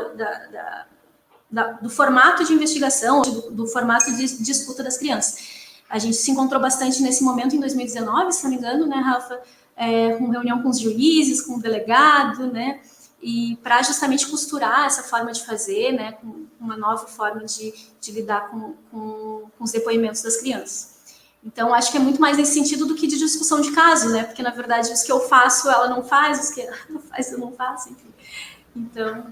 do formato de investigação, do formato de escuta das crianças. A gente se encontrou bastante nesse momento em 2019, se não me engano, né, Rafa? Com reunião com os juízes, com o delegado, né? E para justamente costurar essa forma de fazer, né? Com uma nova forma de lidar com os depoimentos das crianças. Então, acho que é muito mais nesse sentido do que de discussão de caso, né? Porque, na verdade, os que eu faço, ela não faz, os que ela não faz, eu não faço, enfim. Então...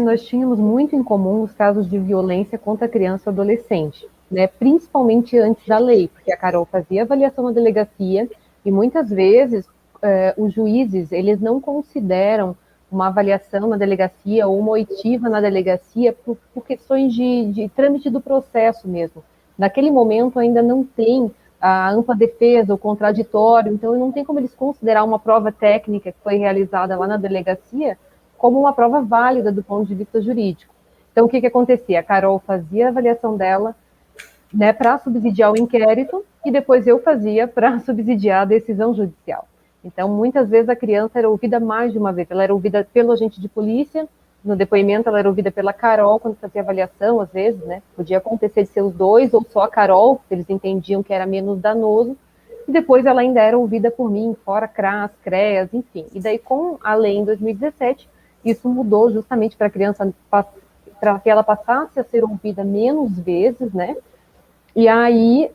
nós tínhamos muito em comum os casos de violência contra criança e adolescente, né? Principalmente antes da lei, porque a Carol fazia avaliação na delegacia e, muitas vezes, os juízes, eles não consideram uma avaliação na delegacia ou uma oitiva na delegacia por questões de trâmite do processo mesmo. Naquele momento ainda não tem a ampla defesa, o contraditório, então não tem como eles considerar uma prova técnica que foi realizada lá na delegacia como uma prova válida do ponto de vista jurídico. Então, o que acontecia? A Carol fazia a avaliação dela, né, para subsidiar o inquérito, e depois eu fazia para subsidiar a decisão judicial. Então, muitas vezes a criança era ouvida mais de uma vez, ela era ouvida pelo agente de polícia, no depoimento ela era ouvida pela Carol quando fazia avaliação, às vezes, né, podia acontecer de ser os dois, ou só a Carol, eles entendiam que era menos danoso, e depois ela ainda era ouvida por mim, fora CRAS, CREAS, enfim. E daí, com a lei em 2017, isso mudou justamente para a criança, para que ela passasse a ser ouvida menos vezes, né? E aí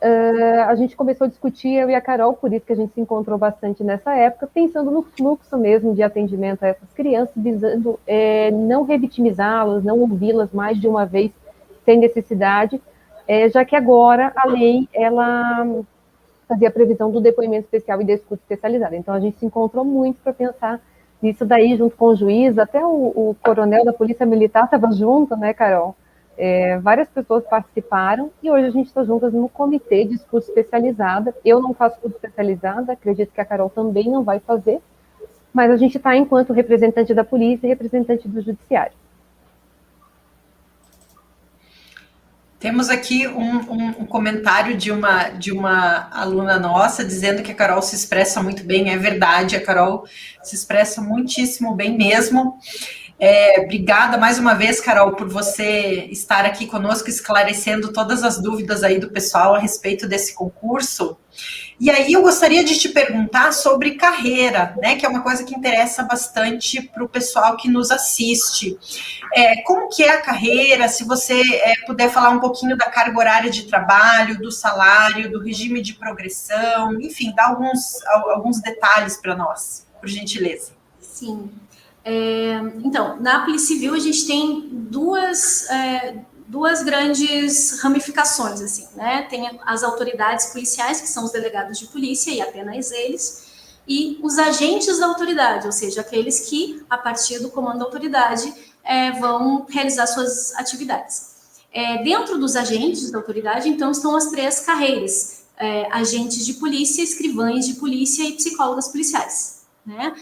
a gente começou a discutir, eu e a Carol, por isso que a gente se encontrou bastante nessa época, pensando no fluxo mesmo de atendimento a essas crianças, visando não revitimizá-las, não ouvi-las mais de uma vez sem necessidade, já que agora a lei, ela fazia a previsão do depoimento especial e da escuta especializada. Então a gente se encontrou muito para pensar nisso daí, junto com o juiz, até o coronel da Polícia Militar estava junto, né, Carol? Várias pessoas participaram e hoje a gente está juntas no comitê de escuta especializada. Eu não faço escuta especializada, acredito que a Carol também não vai fazer, mas a gente está enquanto representante da polícia e representante do judiciário. Temos aqui um comentário de uma aluna nossa dizendo que a Carol se expressa muito bem. É verdade, a Carol se expressa muitíssimo bem mesmo. Obrigada mais uma vez, Carol, por você estar aqui conosco, esclarecendo todas as dúvidas aí do pessoal a respeito desse concurso. E aí eu gostaria de te perguntar sobre carreira, né, que é uma coisa que interessa bastante para o pessoal que nos assiste. Como que é a carreira? Se você puder falar um pouquinho da carga horária de trabalho, do salário, do regime de progressão, enfim, dar alguns detalhes para nós, por gentileza. Sim. Então, na Polícia Civil a gente tem duas grandes ramificações, assim, né? Tem as autoridades policiais, que são os delegados de polícia, e apenas eles, e os agentes da autoridade, ou seja, aqueles que, a partir do comando da autoridade, vão realizar suas atividades. Dentro dos agentes da autoridade, então, estão as três carreiras, agentes de polícia, escrivães de polícia e psicólogas policiais, né?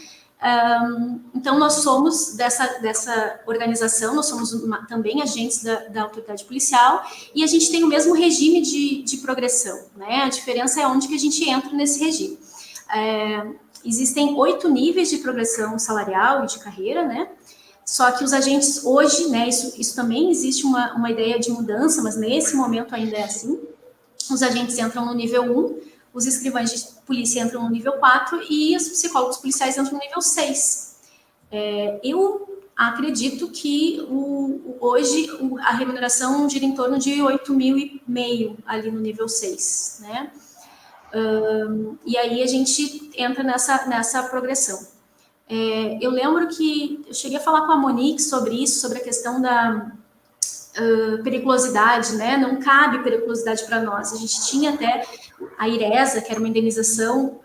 Então, nós somos dessa organização, nós somos também agentes da autoridade policial, e a gente tem o mesmo regime de progressão, né? A diferença é onde que a gente entra nesse regime. Existem 8 níveis de progressão salarial e de carreira, né? Só que os agentes hoje, né, isso também existe uma ideia de mudança, mas nesse momento ainda é assim. Os agentes entram no nível 1, os escrivães de polícia entram no nível 4 e os psicólogos policiais entram no nível 6. Eu acredito que hoje a remuneração gira em torno de 8.500 ali no nível 6, né? E aí a gente entra nessa progressão. Eu lembro que eu cheguei a falar com a Monique sobre isso, sobre a questão da periculosidade, né? Não cabe periculosidade para nós. A gente tinha até a IRESA, que era uma indenização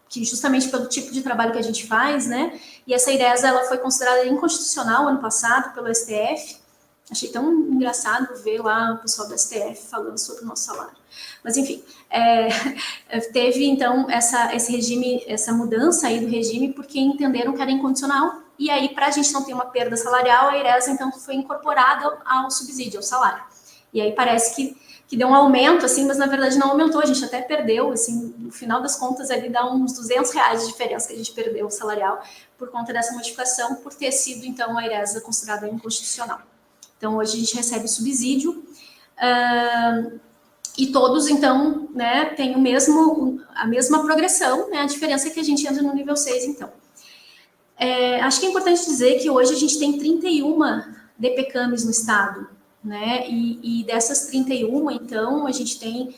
que justamente pelo tipo de trabalho que a gente faz, né? E essa IRESA, ela foi considerada inconstitucional ano passado pelo STF. Achei tão engraçado ver lá o pessoal do STF falando sobre o nosso salário. Mas, enfim, teve, então, esse regime, essa mudança aí do regime, porque entenderam que era incondicional. E aí, para a gente não ter uma perda salarial, a IRESA, então, foi incorporada ao subsídio, ao salário. E aí parece que deu um aumento, assim, mas na verdade não aumentou, a gente até perdeu, assim, no final das contas ali dá uns R$200 de diferença que a gente perdeu o salarial por conta dessa modificação, por ter sido, então, a IRESA considerada inconstitucional. Então, hoje a gente recebe subsídio, e todos, então, né, têm a mesma progressão, né, a diferença é que a gente entra no nível 6, então. Acho que é importante dizer que hoje a gente tem 31 DPCAMs no estado, né, e dessas 31, então, a gente tem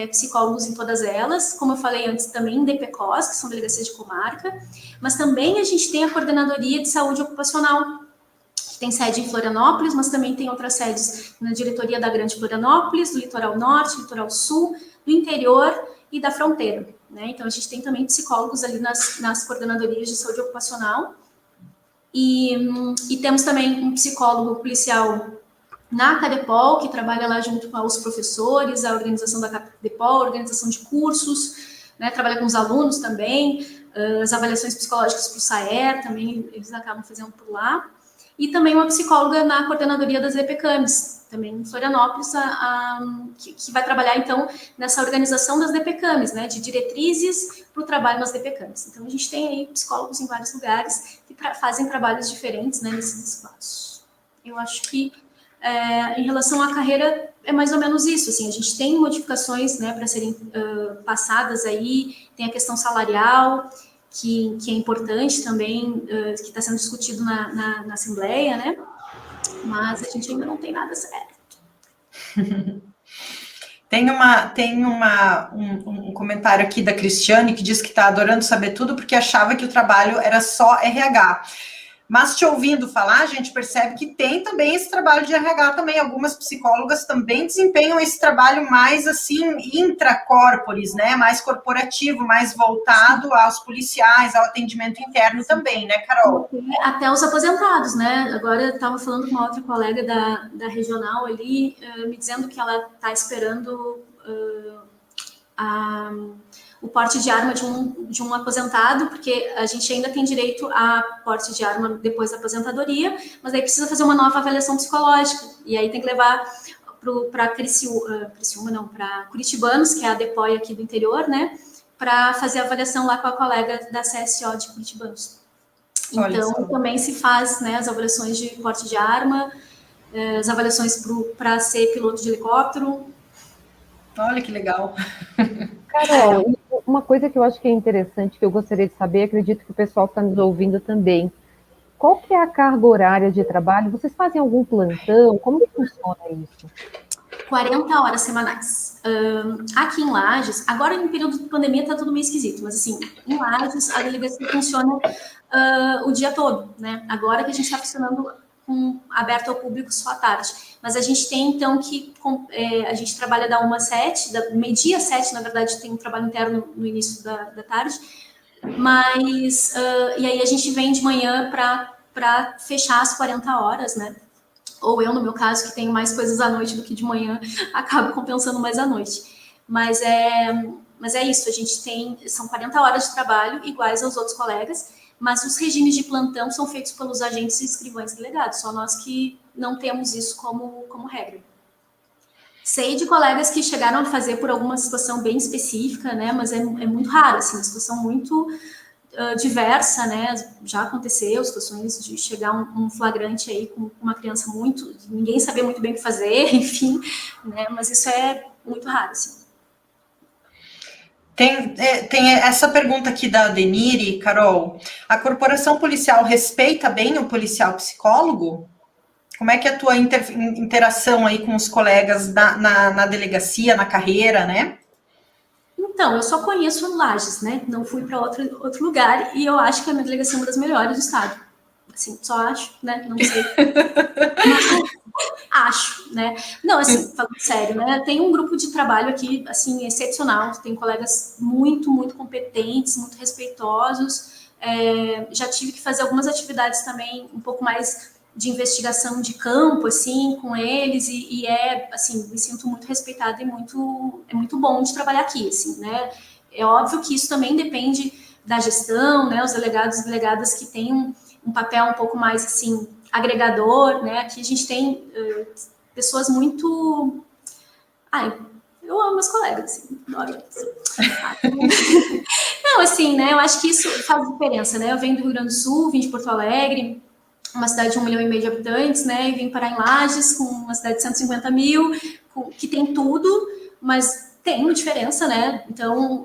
psicólogos em todas elas, como eu falei antes, também DPCOS, que são delegacias de comarca, mas também a gente tem a Coordenadoria de Saúde Ocupacional, que tem sede em Florianópolis, mas também tem outras sedes na diretoria da Grande Florianópolis, do Litoral Norte, Litoral Sul, do interior e da fronteira, né? Então, a gente tem também psicólogos ali nas coordenadorias de saúde ocupacional, e temos também um psicólogo policial na Cadepol, que trabalha lá junto com os professores, a organização da Cadepol, a organização de cursos, né, trabalha com os alunos também, as avaliações psicológicas para o SAER, também eles acabam fazendo por lá, e também uma psicóloga na coordenadoria das DPCAMs, também em Florianópolis, que vai trabalhar, então, nessa organização das DPCAMs, né, de diretrizes para o trabalho nas DPCAMs. Então, a gente tem aí psicólogos em vários lugares que fazem trabalhos diferentes, né, nesses espaços. Eu acho que, em relação à carreira, é mais ou menos isso, assim, a gente tem modificações, né, para serem passadas aí, tem a questão salarial, que é importante também, que está sendo discutido na Assembleia, né, mas a gente ainda não tem nada certo. Tem um comentário aqui da Cristiane, que diz que está adorando saber tudo, porque achava que o trabalho era só RH. Mas te ouvindo falar, a gente percebe que tem também esse trabalho de RH também. Algumas psicólogas também desempenham esse trabalho mais, assim, intracorporis, né? Mais corporativo, mais voltado aos policiais, ao atendimento interno também, né, Carol? Até os aposentados, né? Agora eu estava falando com uma outra colega da regional ali, me dizendo que ela está esperando o porte de arma de um aposentado, porque a gente ainda tem direito a porte de arma depois da aposentadoria, mas aí precisa fazer uma nova avaliação psicológica, e aí tem que levar para Curitibanos, que é a DEPOI aqui do interior, né, para fazer a avaliação lá com a colega da CSO de Curitibanos. Então, também se faz, né, as avaliações de porte de arma, as avaliações para ser piloto de helicóptero. Olha que legal. Carol, uma coisa que eu acho que é interessante, que eu gostaria de saber, acredito que o pessoal que está nos ouvindo também, qual que é a carga horária de trabalho? Vocês fazem algum plantão? Como que funciona isso? 40 horas semanais. Aqui em Lages, agora em período de pandemia está tudo meio esquisito, mas assim, em Lages a delegacia funciona o dia todo, né? Agora que a gente está funcionando aberto ao público só à tarde. Mas a gente tem, então, que a gente trabalha da 1 às 7, da meio-dia às 7, na verdade, tem um trabalho interno no início da tarde, mas, e aí a gente vem de manhã para fechar as 40 horas, né? Ou eu, no meu caso, que tenho mais coisas à noite do que de manhã, acabo compensando mais à noite. Mas é isso, a gente são 40 horas de trabalho, iguais aos outros colegas, mas os regimes de plantão são feitos pelos agentes e escrivães delegados, só nós que não temos isso como regra. Sei de colegas que chegaram a fazer por alguma situação bem específica, né, mas é muito raro, assim, uma situação muito diversa, né, já aconteceu situações de chegar um flagrante aí com uma criança ninguém saber muito bem o que fazer, enfim, né, mas isso é muito raro, assim. Tem essa pergunta aqui da Denire, Carol. A corporação policial respeita bem o policial psicólogo? Como é que é a tua interação aí com os colegas na delegacia, na carreira, né? Então, eu só conheço Lages, né? Não fui para outro lugar e eu acho que a minha delegacia é uma das melhores do estado. Assim, só acho, né? Não sei. Acho, né? Não, assim, falando sério, né? Tem um grupo de trabalho aqui, assim, excepcional. Tem colegas muito, muito competentes, muito respeitosos. Já tive que fazer algumas atividades também um pouco mais de investigação de campo, assim, com eles, e assim, me sinto muito respeitada e é muito bom de trabalhar aqui, assim, né? É óbvio que isso também depende da gestão, né? Os delegados e delegadas que têm um papel um pouco mais, assim, agregador, né? Aqui a gente tem pessoas muito... eu amo meus colegas, assim, adoro eles. Não, assim, né? Eu acho que isso faz diferença, né? Eu venho do Rio Grande do Sul, vim de Porto Alegre, uma cidade de 1,5 milhão de habitantes, né? E vim parar em Lages, com uma cidade de 150 mil, que tem tudo, mas tem uma diferença, né? Então,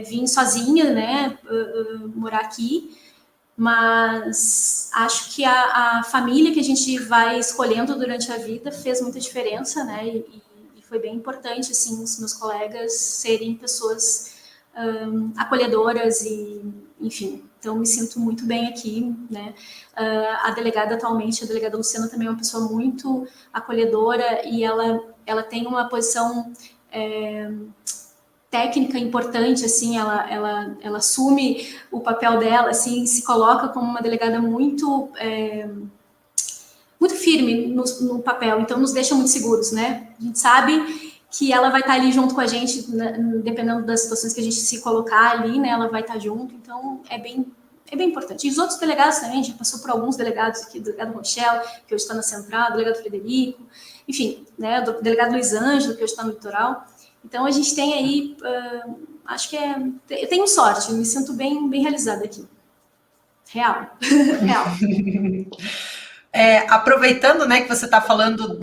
vim sozinha, né? Morar aqui. Mas acho que a família que a gente vai escolhendo durante a vida fez muita diferença, né? E foi bem importante, assim, os meus colegas serem pessoas acolhedoras e, enfim, então me sinto muito bem aqui, né? A delegada atualmente, a delegada Luciana, também é uma pessoa muito acolhedora e ela tem uma posição técnica importante, assim, ela assume o papel dela, assim, se coloca como uma delegada muito muito firme no papel, então nos deixa muito seguros, né? A gente sabe que ela vai estar ali junto com a gente, né, dependendo das situações que a gente se colocar ali, né? Ela vai estar junto, então é bem importante. E os outros delegados também, a gente passou por alguns delegados aqui, o delegado Rochelle, que hoje está na Central, o delegado Frederico, enfim, né, o delegado Luiz Ângelo, que hoje está no Litoral. Então, a gente tem aí, acho que eu tenho sorte, eu me sinto bem realizada aqui. Real. Real. Aproveitando, né, que você está falando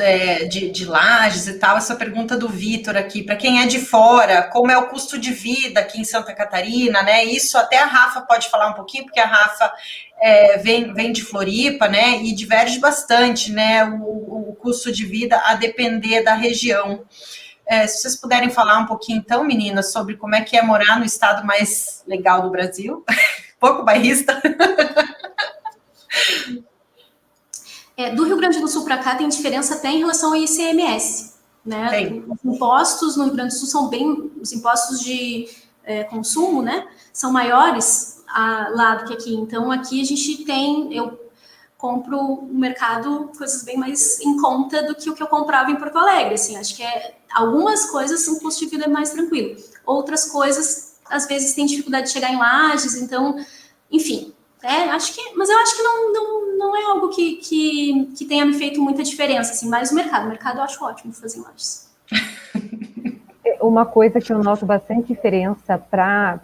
de Lages e tal, essa pergunta do Vitor aqui, para quem é de fora, como é o custo de vida aqui em Santa Catarina, né? Isso até a Rafa pode falar um pouquinho, porque a Rafa vem de Floripa, né? E diverge bastante, né? O custo de vida a depender da região. Se vocês puderem falar um pouquinho, então, meninas, sobre como é que é morar no estado mais legal do Brasil, pouco bairrista. Do Rio Grande do Sul para cá tem diferença até em relação ao ICMS, né? Os impostos no Rio Grande do Sul são os impostos de consumo, né? São maiores lá do que aqui. Então, aqui a gente eu compro no mercado coisas bem mais em conta do que o que eu comprava em Porto Alegre, assim. Acho que algumas coisas são custo de vida mais tranquilo. Outras coisas, às vezes, tem dificuldade de chegar em Lages, então, enfim... mas eu acho que não é algo que tenha me feito muita diferença, assim, mas o mercado eu acho ótimo fazer em Lages. Uma coisa que eu noto bastante diferença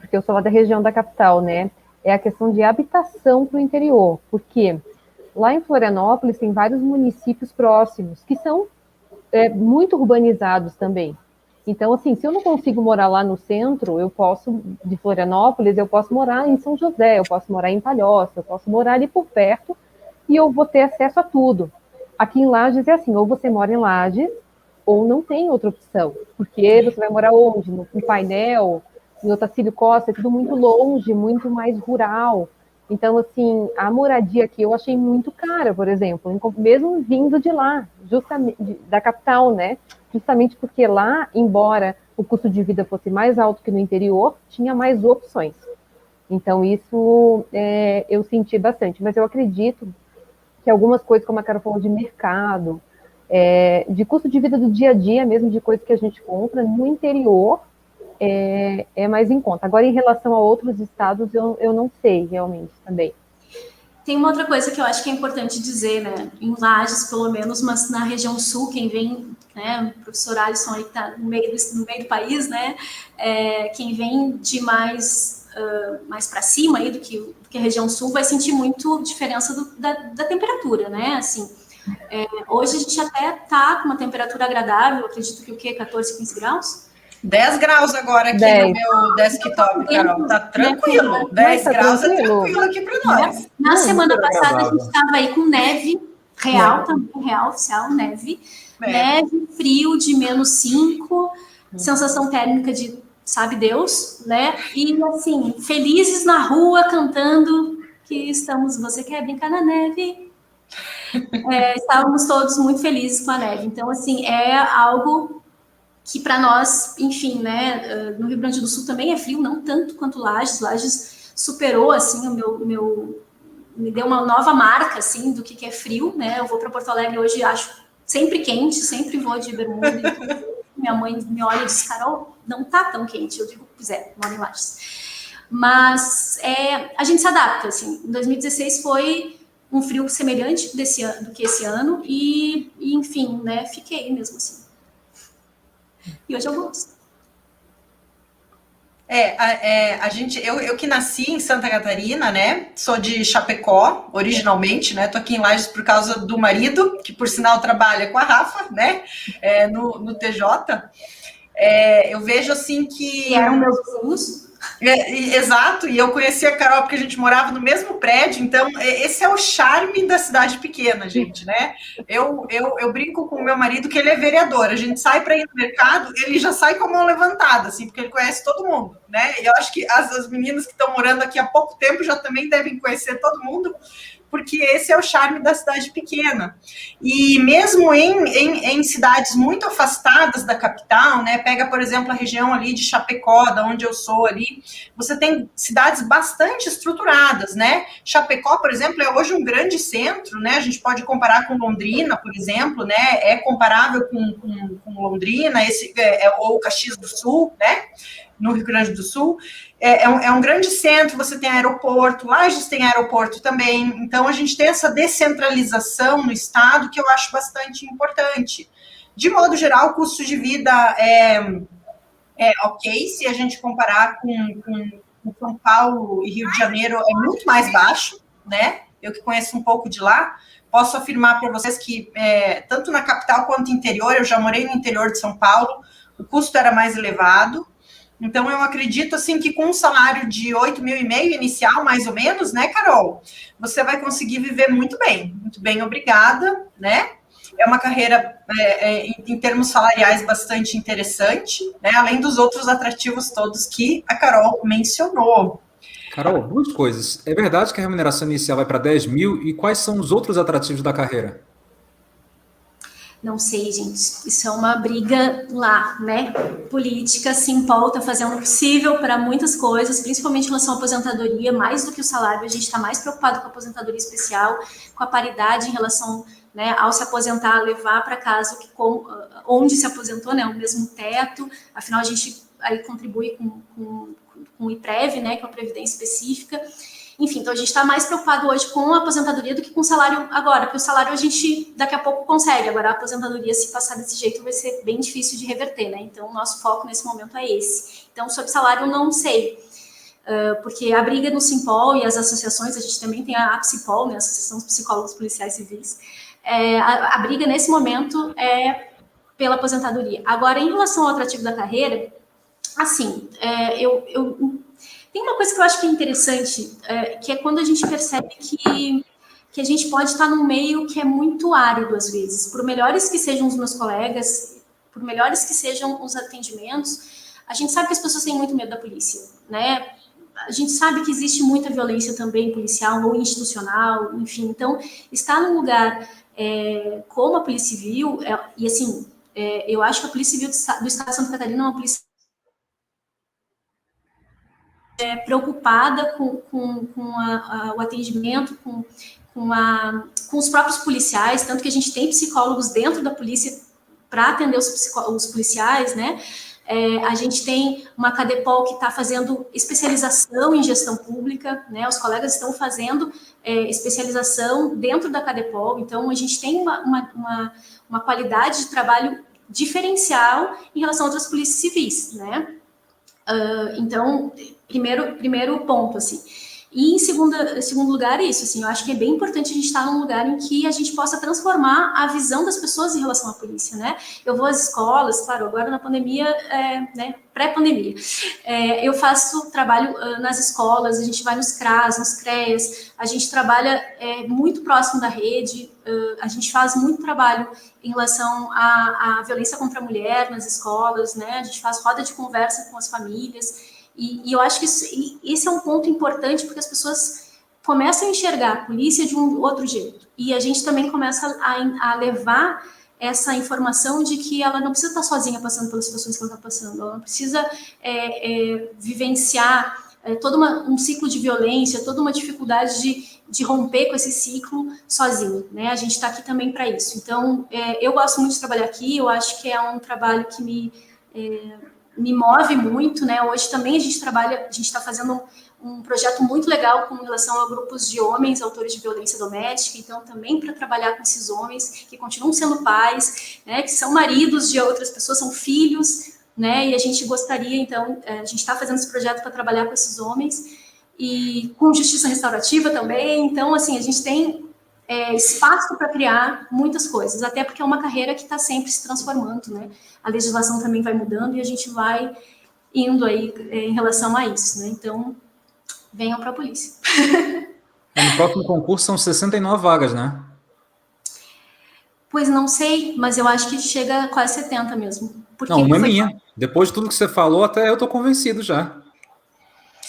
porque eu sou lá da região da capital, né, é a questão de habitação para o interior, porque lá em Florianópolis tem vários municípios próximos que são muito urbanizados também. Então, assim, se eu não consigo morar lá no centro, de Florianópolis, eu posso morar em São José, eu posso morar em Palhoça, eu posso morar ali por perto e eu vou ter acesso a tudo. Aqui em Lages é assim, ou você mora em Lages, ou não tem outra opção, porque você vai morar onde? No Painel, em Otacílio Costa, é tudo muito longe, muito mais rural. Então, assim, a moradia aqui eu achei muito cara, por exemplo, mesmo vindo de lá, justamente da capital, né? Justamente porque lá, embora o custo de vida fosse mais alto que no interior, tinha mais opções. Então, isso eu senti bastante. Mas eu acredito que algumas coisas, como a Carol falou, de mercado, de custo de vida do dia a dia, mesmo de coisas que a gente compra, no interior, é mais em conta. Agora, em relação a outros estados, eu não sei realmente também. Tem uma outra coisa que eu acho que é importante dizer, né? Em Lages, pelo menos, mas na região sul, quem vem, né? O professor Alisson aí que está no meio do país, né? Quem vem de mais para cima aí do que a região sul vai sentir muito diferença da temperatura, né? Assim, hoje a gente até está com uma temperatura agradável, acredito que o quê? 14, 15 graus? 10 graus agora aqui 10. No meu desktop, Carol. Tá tranquilo. 10 graus é tranquilo aqui para nós. Na semana passada a gente estava aí com neve real, também real, oficial, neve. Neve, frio de -5, sensação térmica de sabe Deus, né? E assim, felizes na rua cantando que você quer brincar na neve? Estávamos todos muito felizes com a neve. Então, assim, é algo que para nós, enfim, né, no Rio Grande do Sul também é frio, não tanto quanto Lages. Lages superou, assim, me deu uma nova marca, assim, do que é frio, né? Eu vou para Porto Alegre hoje, acho sempre quente, sempre vou de bermuda. Então, minha mãe me olha e diz, Carol, não tá tão quente. Eu digo, pois moro em Lages. Mas a gente se adapta, assim. Em 2016 foi um frio semelhante do que esse ano e enfim, né, fiquei mesmo assim. E hoje eu gosto. Eu que nasci em Santa Catarina, né? Sou de Chapecó, originalmente, né? Tô aqui em Lages por causa do marido, que por sinal trabalha com a Rafa, né? No TJ. Eu vejo assim que. E eram meus vizinhos. Exato, e eu conheci a Carol porque a gente morava no mesmo prédio, então esse é o charme da cidade pequena, gente, né? Eu brinco com o meu marido que ele é vereador, a gente sai para ir no mercado, ele já sai com a mão levantada, assim, porque ele conhece todo mundo, né? E eu acho que as meninas que estão morando aqui há pouco tempo já também devem conhecer todo mundo, porque esse é o charme da cidade pequena. E mesmo em cidades muito afastadas da capital, né, pega, por exemplo, a região ali de Chapecó, da onde eu sou ali, você tem cidades bastante estruturadas, né? Chapecó, por exemplo, é hoje um grande centro, né? A gente pode comparar com Londrina, por exemplo, né? É comparável com Londrina, ou Caxias do Sul, né? No Rio Grande do Sul. É um grande centro, você tem aeroporto, Lages tem aeroporto também, então a gente tem essa descentralização no estado que eu acho bastante importante. De modo geral, o custo de vida é ok, se a gente comparar com São Paulo e Rio de Janeiro, é muito mais baixo, né? Eu que conheço um pouco de lá, posso afirmar para vocês que tanto na capital quanto no interior, eu já morei no interior de São Paulo, o custo era mais elevado. Então, eu acredito, assim, que com um salário de 8,5 mil inicial, mais ou menos, né, Carol? Você vai conseguir viver muito bem, obrigada, né? É uma carreira, em termos salariais, bastante interessante, né? Além dos outros atrativos todos que a Carol mencionou. Carol, duas coisas. É verdade que a remuneração inicial vai para 10 mil e quais são os outros atrativos da carreira? Não sei, gente. Isso é uma briga lá, né? Política, Simpol está fazendo o possível para muitas coisas, principalmente em relação à aposentadoria, mais do que o salário. A gente está mais preocupado com a aposentadoria especial, com a paridade em relação, né, ao se aposentar, levar para casa onde se aposentou, né? O mesmo teto. Afinal, a gente aí contribui com o IPREV, né? Que é uma previdência específica. Enfim, então a gente está mais preocupado hoje com a aposentadoria do que com o salário agora, porque o salário a gente daqui a pouco consegue, agora a aposentadoria, se passar desse jeito, vai ser bem difícil de reverter, né? Então o nosso foco nesse momento é esse. Então, sobre salário, eu não sei, porque a briga no Simpol e as associações, a gente também tem a APSIPOL, né, Associação dos Psicólogos Policiais Civis, a briga nesse momento é pela aposentadoria. Agora, em relação ao atrativo da carreira, assim, tem uma coisa que eu acho que é interessante, que é quando a gente percebe que a gente pode estar num meio que é muito árido, às vezes. Por melhores que sejam os meus colegas, por melhores que sejam os atendimentos, a gente sabe que as pessoas têm muito medo da polícia, né? A gente sabe que existe muita violência também policial ou institucional, enfim. Então, estar num lugar como a Polícia Civil, e assim, eu acho que a Polícia Civil do Estado de Santa Catarina é uma polícia preocupada com o atendimento, com os próprios policiais, tanto que a gente tem psicólogos dentro da polícia para atender os policiais, né? A gente tem uma CADEPOL que está fazendo especialização em gestão pública, né? Os colegas estão fazendo especialização dentro da CADEPOL, então a gente tem uma qualidade de trabalho diferencial em relação a outras polícias civis, né? Então, primeiro ponto, assim. E em segundo lugar, isso, assim, eu acho que é bem importante a gente estar num lugar em que a gente possa transformar a visão das pessoas em relação à polícia, né? Eu vou às escolas, claro, agora na pandemia, né, pré-pandemia, eu faço trabalho nas escolas, a gente vai nos CRAS, nos CREAS, a gente trabalha muito próximo da rede, a gente faz muito trabalho em relação à violência contra a mulher nas escolas, né? A gente faz roda de conversa com as famílias. E eu acho que esse é um ponto importante, porque as pessoas começam a enxergar a polícia de um outro jeito. E a gente também começa a levar essa informação de que ela não precisa estar sozinha passando pelas situações que ela está passando. Ela não precisa vivenciar todo um ciclo de violência, toda uma dificuldade de romper com esse ciclo sozinho, né? A gente está aqui também para isso. Então, eu gosto muito de trabalhar aqui, eu acho que é um trabalho que me move muito, né? Hoje também a gente está fazendo um projeto muito legal com relação a grupos de homens autores de violência doméstica, então também para trabalhar com esses homens que continuam sendo pais, né? Que são maridos de outras pessoas, são filhos, né? E a gente gostaria, então, a gente está fazendo esse projeto para trabalhar com esses homens e com justiça restaurativa também. Então, assim, a gente tem espaço para criar muitas coisas, até porque é uma carreira que está sempre se transformando, né? A legislação também vai mudando e a gente vai indo aí em relação a isso, né? Então, venham para a polícia. No próximo concurso são 69 vagas, né? Pois não sei, mas eu acho que chega a quase 70 mesmo. Não, uma é minha. Depois de tudo que você falou, até eu estou convencido já.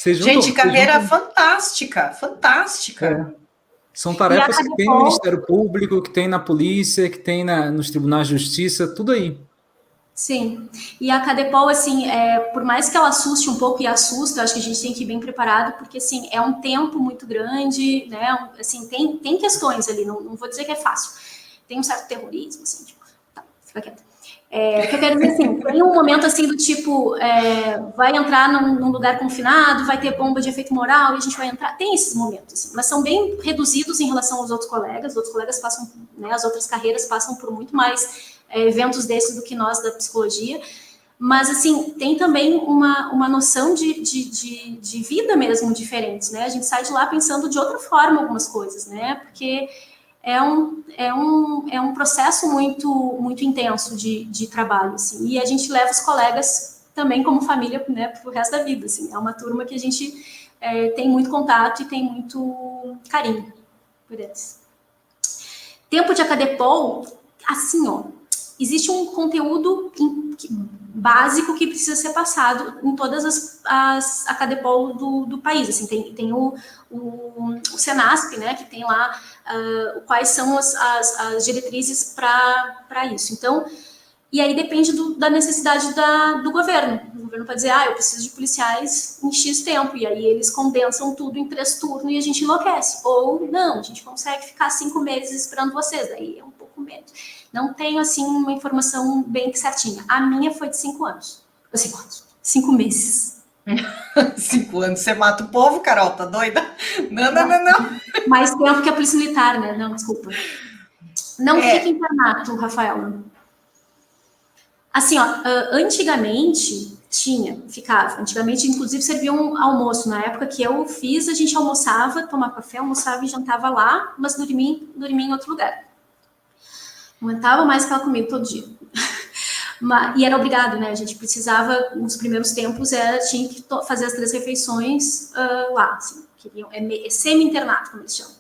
Gente, carreira fantástica, fantástica. São tarefas que tem no Ministério Público, que tem na polícia, que tem nos tribunais de justiça, tudo aí. Sim, e a Cadepol, assim, por mais que ela assuste um pouco, e assusta, eu acho que a gente tem que ir bem preparado, porque, assim, é um tempo muito grande, né, assim, tem questões ali, não vou dizer que é fácil, tem um certo terrorismo, assim, tipo, tá, fica quieto. O que eu quero dizer, assim, tem um momento, assim, do tipo, vai entrar num lugar confinado, vai ter bomba de efeito moral, e a gente vai entrar, tem esses momentos, assim, mas são bem reduzidos em relação aos outros colegas passam, né, as outras carreiras passam por muito mais eventos desses do que nós da psicologia, mas assim, tem também uma noção de vida mesmo diferente, né? A gente sai de lá pensando de outra forma algumas coisas, né? Porque é um processo muito, muito intenso de trabalho, assim, e a gente leva os colegas também como família, né, pro resto da vida, assim, é uma turma que a gente tem muito contato e tem muito carinho por eles. Tempo de Acadepol, assim, ó, existe um conteúdo básico que precisa ser passado em todas as Acadepol do país. Assim, tem o Senasp, né, que tem lá quais são as diretrizes para isso. Então, e aí depende da necessidade do governo. O governo pode dizer, eu preciso de policiais em X tempo, e aí eles condensam tudo em 3 turnos e a gente enlouquece. Ou, não, a gente consegue ficar 5 meses esperando vocês, daí é um pouco menos. Não tenho, assim, uma informação bem certinha. A minha foi de 5 anos. 5 anos. 5 meses. 5 anos, você mata o povo, Carol, tá doida? Não. Mais tempo que a polícia militar, né? Não, desculpa. Não fica internato, Rafael. Assim, ó, antigamente ficava. Antigamente, inclusive, servia um almoço. Na época que eu fiz, a gente almoçava, tomava café, almoçava e jantava lá, mas dormia em outro lugar. Não aguentava mais aquela comida todo dia. E era obrigado, né? A gente precisava, nos primeiros tempos, tinha que fazer as 3 refeições lá. Assim, é semi-internato, como eles chamam.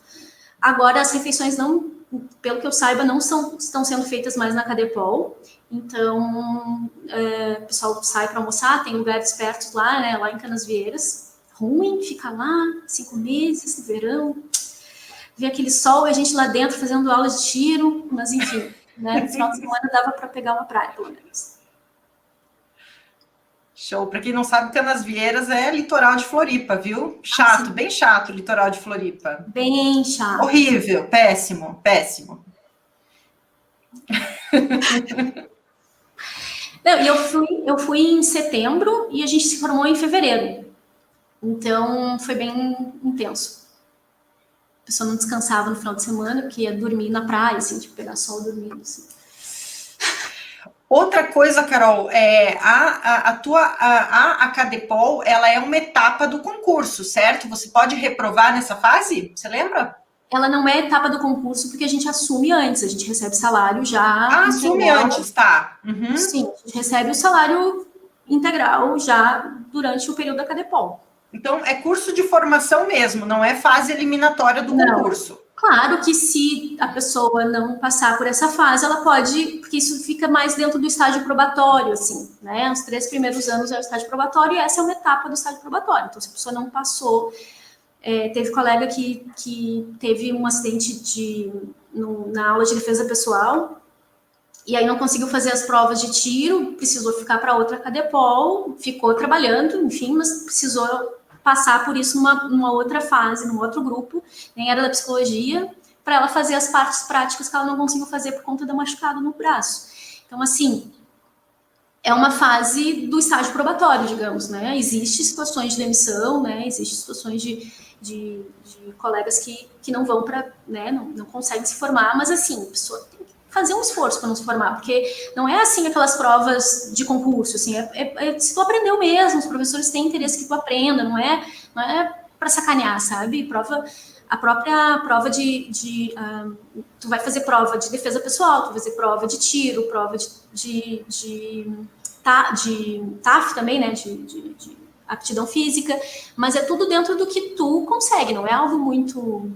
Agora, as refeições não, pelo que eu saiba, não estão sendo feitas mais na Cadepol. Então, o pessoal sai para almoçar, tem lugares perto lá, né? Lá em Canasvieiras. Ruim, fica lá 5 meses, no verão. Ver aquele sol e a gente lá dentro fazendo aula de tiro, mas enfim, né? No final de semana dava para pegar uma praia, pelo menos. Show. Para quem não sabe, Canasvieiras é litoral de Floripa, viu? Chato, bem chato o litoral de Floripa. Bem chato. Horrível, péssimo. Não, e eu fui em setembro e a gente se formou em fevereiro. Então, foi bem intenso. A pessoa não descansava no final de semana, porque ia dormir na praia, assim, tipo, pegar sol dormindo, assim. Outra coisa, Carol, a Acadepol, ela é uma etapa do concurso, certo? Você pode reprovar nessa fase? Você lembra? Ela não é etapa do concurso, porque a gente assume antes, a gente recebe salário já... assume antes, tá. Uhum. Sim, a gente recebe o salário integral já durante o período da Acadepol. Então, é curso de formação mesmo, não é fase eliminatória do concurso. Claro que se a pessoa não passar por essa fase, ela pode, porque isso fica mais dentro do estágio probatório, assim, né? Os 3 primeiros anos é o estágio probatório e essa é uma etapa do estágio probatório. Então, se a pessoa não passou, teve colega que teve um acidente na aula de defesa pessoal e aí não conseguiu fazer as provas de tiro, precisou ficar para outra Cadepol, ficou trabalhando, enfim, mas precisou passar por isso numa outra fase, num outro grupo, nem era da psicologia, para ela fazer as partes práticas que ela não conseguiu fazer por conta da machucado no braço. Então, assim, é uma fase do estágio probatório, digamos, né? Existem situações de demissão, né? Existem situações de colegas que não vão para, né? Não conseguem se formar, mas, assim, a pessoa tem que fazer um esforço para não se formar, porque não é assim aquelas provas de concurso, assim, se tu aprendeu mesmo, os professores têm interesse que tu aprenda, não é para sacanear, sabe? A própria prova tu vai fazer prova de defesa pessoal, tu vai fazer prova de tiro, prova de TAF também, né, de aptidão física, mas é tudo dentro do que tu consegue, não é algo muito...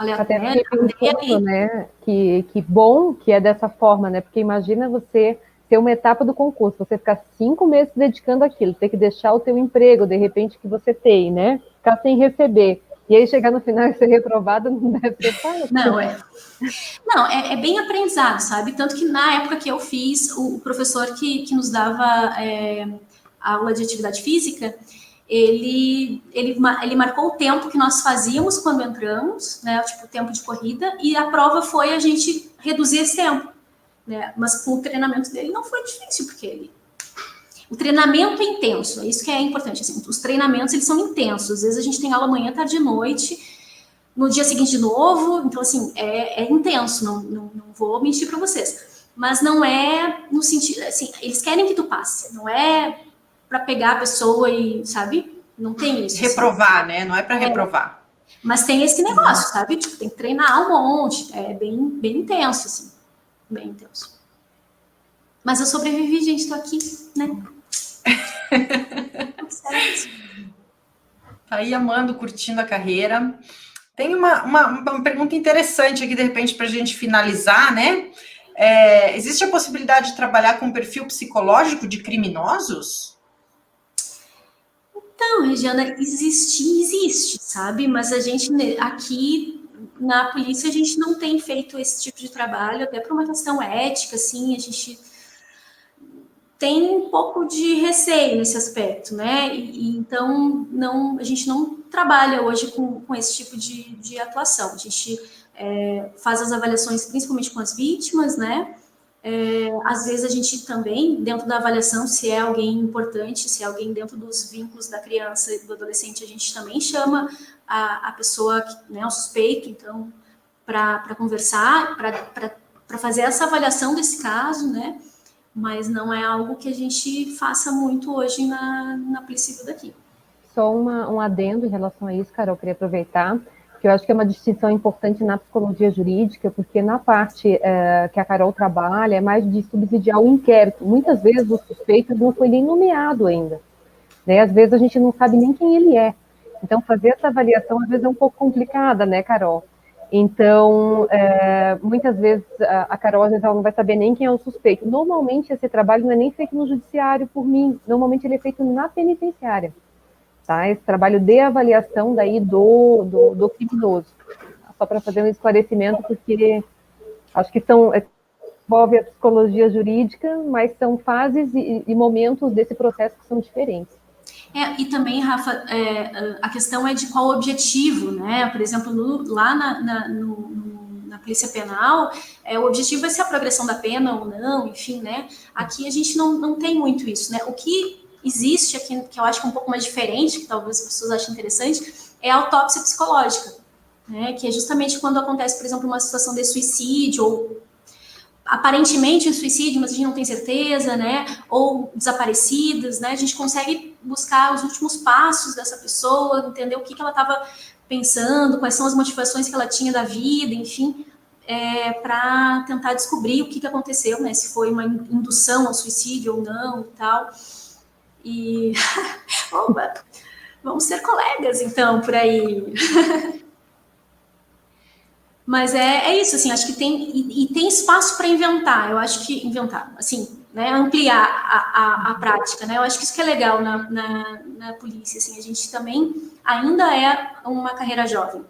Até porque né, que bom que é dessa forma, né? Porque imagina você ter uma etapa do concurso, você ficar 5 meses se dedicando àquilo, ter que deixar o teu emprego, de repente, que você tem, né? Ficar sem receber. E aí chegar no final e ser reprovado não deve ser fácil. Não, é bem aprendizado, sabe? Tanto que na época que eu fiz, o professor que nos dava aula de atividade física, ele marcou o tempo que nós fazíamos quando entramos, né? Tipo, o tempo de corrida, e a prova foi a gente reduzir esse tempo, né? Mas com o treinamento dele não foi difícil, porque o treinamento é intenso, é isso que é importante. Assim, os treinamentos, eles são intensos. Às vezes a gente tem aula manhã, tarde e noite, no dia seguinte de novo. Então, assim, é intenso, não vou mentir para vocês. Mas não é no sentido, assim, eles querem que tu passe. Não é para pegar a pessoa e, sabe? Não tem isso. Reprovar, né? Não é para reprovar. Mas tem esse negócio, sabe? Tipo, tem que treinar um monte. É bem intenso, assim. Bem intenso. Mas eu sobrevivi, gente. Tô aqui, né? Tá aí amando, curtindo a carreira. Tem uma pergunta interessante aqui, de repente, para a gente finalizar, né? Existe a possibilidade de trabalhar com perfil psicológico de criminosos? Então, Regiana, existe, sabe? Mas a gente, aqui na polícia, a gente não tem feito esse tipo de trabalho, até por uma questão ética, assim, a gente tem um pouco de receio nesse aspecto, né? Então, a gente não trabalha hoje com esse tipo de atuação. A gente faz as avaliações principalmente com as vítimas, né? Às vezes a gente também, dentro da avaliação, se é alguém importante, se é alguém dentro dos vínculos da criança e do adolescente, a gente também chama a pessoa, né, o suspeito, então, para conversar, para fazer essa avaliação desse caso, né? Mas não é algo que a gente faça muito hoje na Polícia Civil daqui. Só um adendo em relação a isso, Carol, eu queria aproveitar, que eu acho que é uma distinção importante na psicologia jurídica, porque na parte que a Carol trabalha é mais de subsidiar o inquérito. Muitas vezes o suspeito não foi nem nomeado ainda, né? Às vezes a gente não sabe nem quem ele é. Então, fazer essa avaliação, às vezes, é um pouco complicada, né, Carol? Então, muitas vezes, a Carol, às vezes, ela não vai saber nem quem é o suspeito. Normalmente, esse trabalho não é nem feito no judiciário por mim, normalmente ele é feito na penitenciária, tá? Esse trabalho de avaliação daí do criminoso. Só para fazer um esclarecimento, porque acho que envolve a psicologia jurídica, mas são fases e momentos desse processo que são diferentes. E também, Rafa, a questão é de qual o objetivo, né? Por exemplo, lá na Polícia Penal, o objetivo é se a progressão da pena ou não, enfim, né? Aqui a gente não tem muito isso, né? O que existe aqui, que eu acho que é um pouco mais diferente, que talvez as pessoas achem interessante, é a autópsia psicológica, né? Que é justamente quando acontece, por exemplo, uma situação de suicídio ou aparentemente um suicídio, mas a gente não tem certeza, né? Ou desaparecidas, né? A gente consegue buscar os últimos passos dessa pessoa, entender o que ela estava pensando, quais são as motivações que ela tinha da vida, enfim, para tentar descobrir o que aconteceu, né? Se foi uma indução ao suicídio ou não, e tal. E opa, vamos ser colegas, então, por aí. Mas é isso, assim, acho que tem espaço para inventar, eu acho que inventar, assim, né, ampliar a prática, né, eu acho que isso que é legal na polícia, assim, a gente também ainda é uma carreira jovem.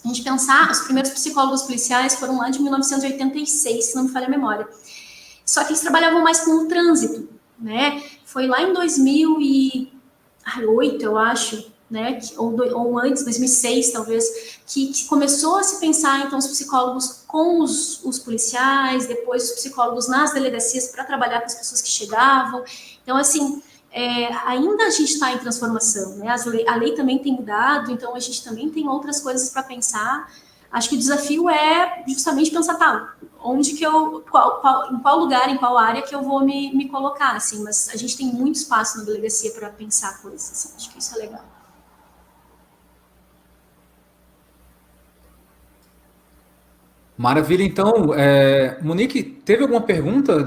A gente pensar, os primeiros psicólogos policiais foram lá de 1986, se não me falha a memória, só que eles trabalhavam mais com o trânsito, né, foi lá em 2008, eu acho, né, ou antes, 2006 talvez, que começou a se pensar, então, os psicólogos com os policiais, depois os psicólogos nas delegacias para trabalhar com as pessoas que chegavam. Então, assim, ainda a gente está em transformação, né? A lei também tem mudado, então a gente também tem outras coisas para pensar. Acho que o desafio é justamente pensar, tá, onde que em qual lugar, em qual área que eu vou me colocar, assim, mas a gente tem muito espaço na delegacia para pensar coisas, assim, acho que isso é legal. Maravilha, então, Monique, teve alguma pergunta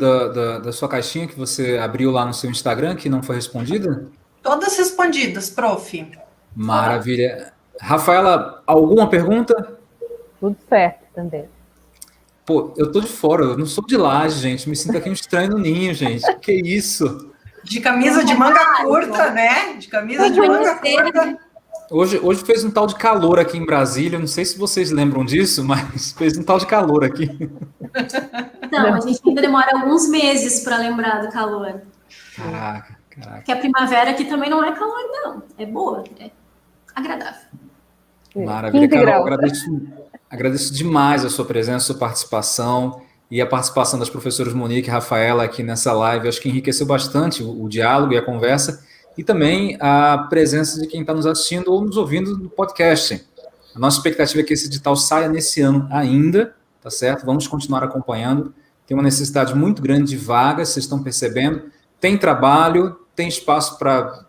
da sua caixinha que você abriu lá no seu Instagram que não foi respondida? Todas respondidas, prof. Maravilha. Rafaela, alguma pergunta? Tudo certo também. Pô, eu tô de fora, eu não sou de Laje, gente, me sinto aqui um estranho no ninho, gente, que isso? De camisa de manga curta, né? De camisa de manga curta. Hoje fez um tal de calor aqui em Brasília, não sei se vocês lembram disso, mas fez um tal de calor aqui. Então, a gente ainda demora alguns meses para lembrar do calor. Caraca. Porque a primavera aqui também não é calor, não. É boa, é agradável. Maravilha, Carol, agradeço demais a sua presença, a sua participação e a participação das professoras Monique e Rafaela aqui nessa live. Acho que enriqueceu bastante o diálogo e a conversa, e também a presença de quem está nos assistindo ou nos ouvindo no podcast. A nossa expectativa é que esse edital saia nesse ano ainda, tá certo? Vamos continuar acompanhando. Tem uma necessidade muito grande de vagas, vocês estão percebendo. Tem trabalho, tem espaço para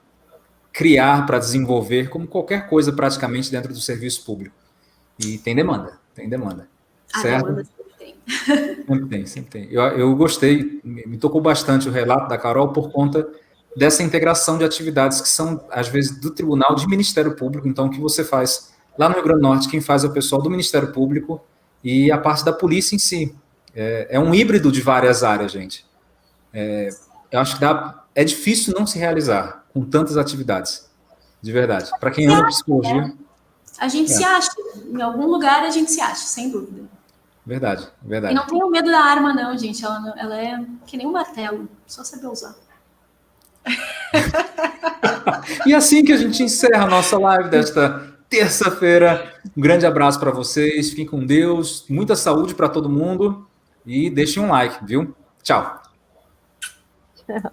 criar, para desenvolver, como qualquer coisa praticamente dentro do serviço público. E tem demanda. Certo? Demanda sempre tem. Sempre tem. Eu gostei, me tocou bastante o relato da Carol por conta dessa integração de atividades que são, às vezes, do Tribunal de Ministério Público. Então, o que você faz lá no Rio Grande do Norte, quem faz é o pessoal do Ministério Público e a parte da polícia em si. É um híbrido de várias áreas, gente. Eu acho que é difícil não se realizar com tantas atividades, de verdade. Para quem ama psicologia... A gente se acha, em algum lugar a gente se acha, sem dúvida. Verdade. E não tenham medo da arma, não, gente. Ela é que nem um martelo, só saber usar. E assim que a gente encerra a nossa live desta terça-feira. Um grande abraço para vocês, fiquem com Deus, muita saúde para todo mundo e deixem um like, viu? Tchau. Tchau.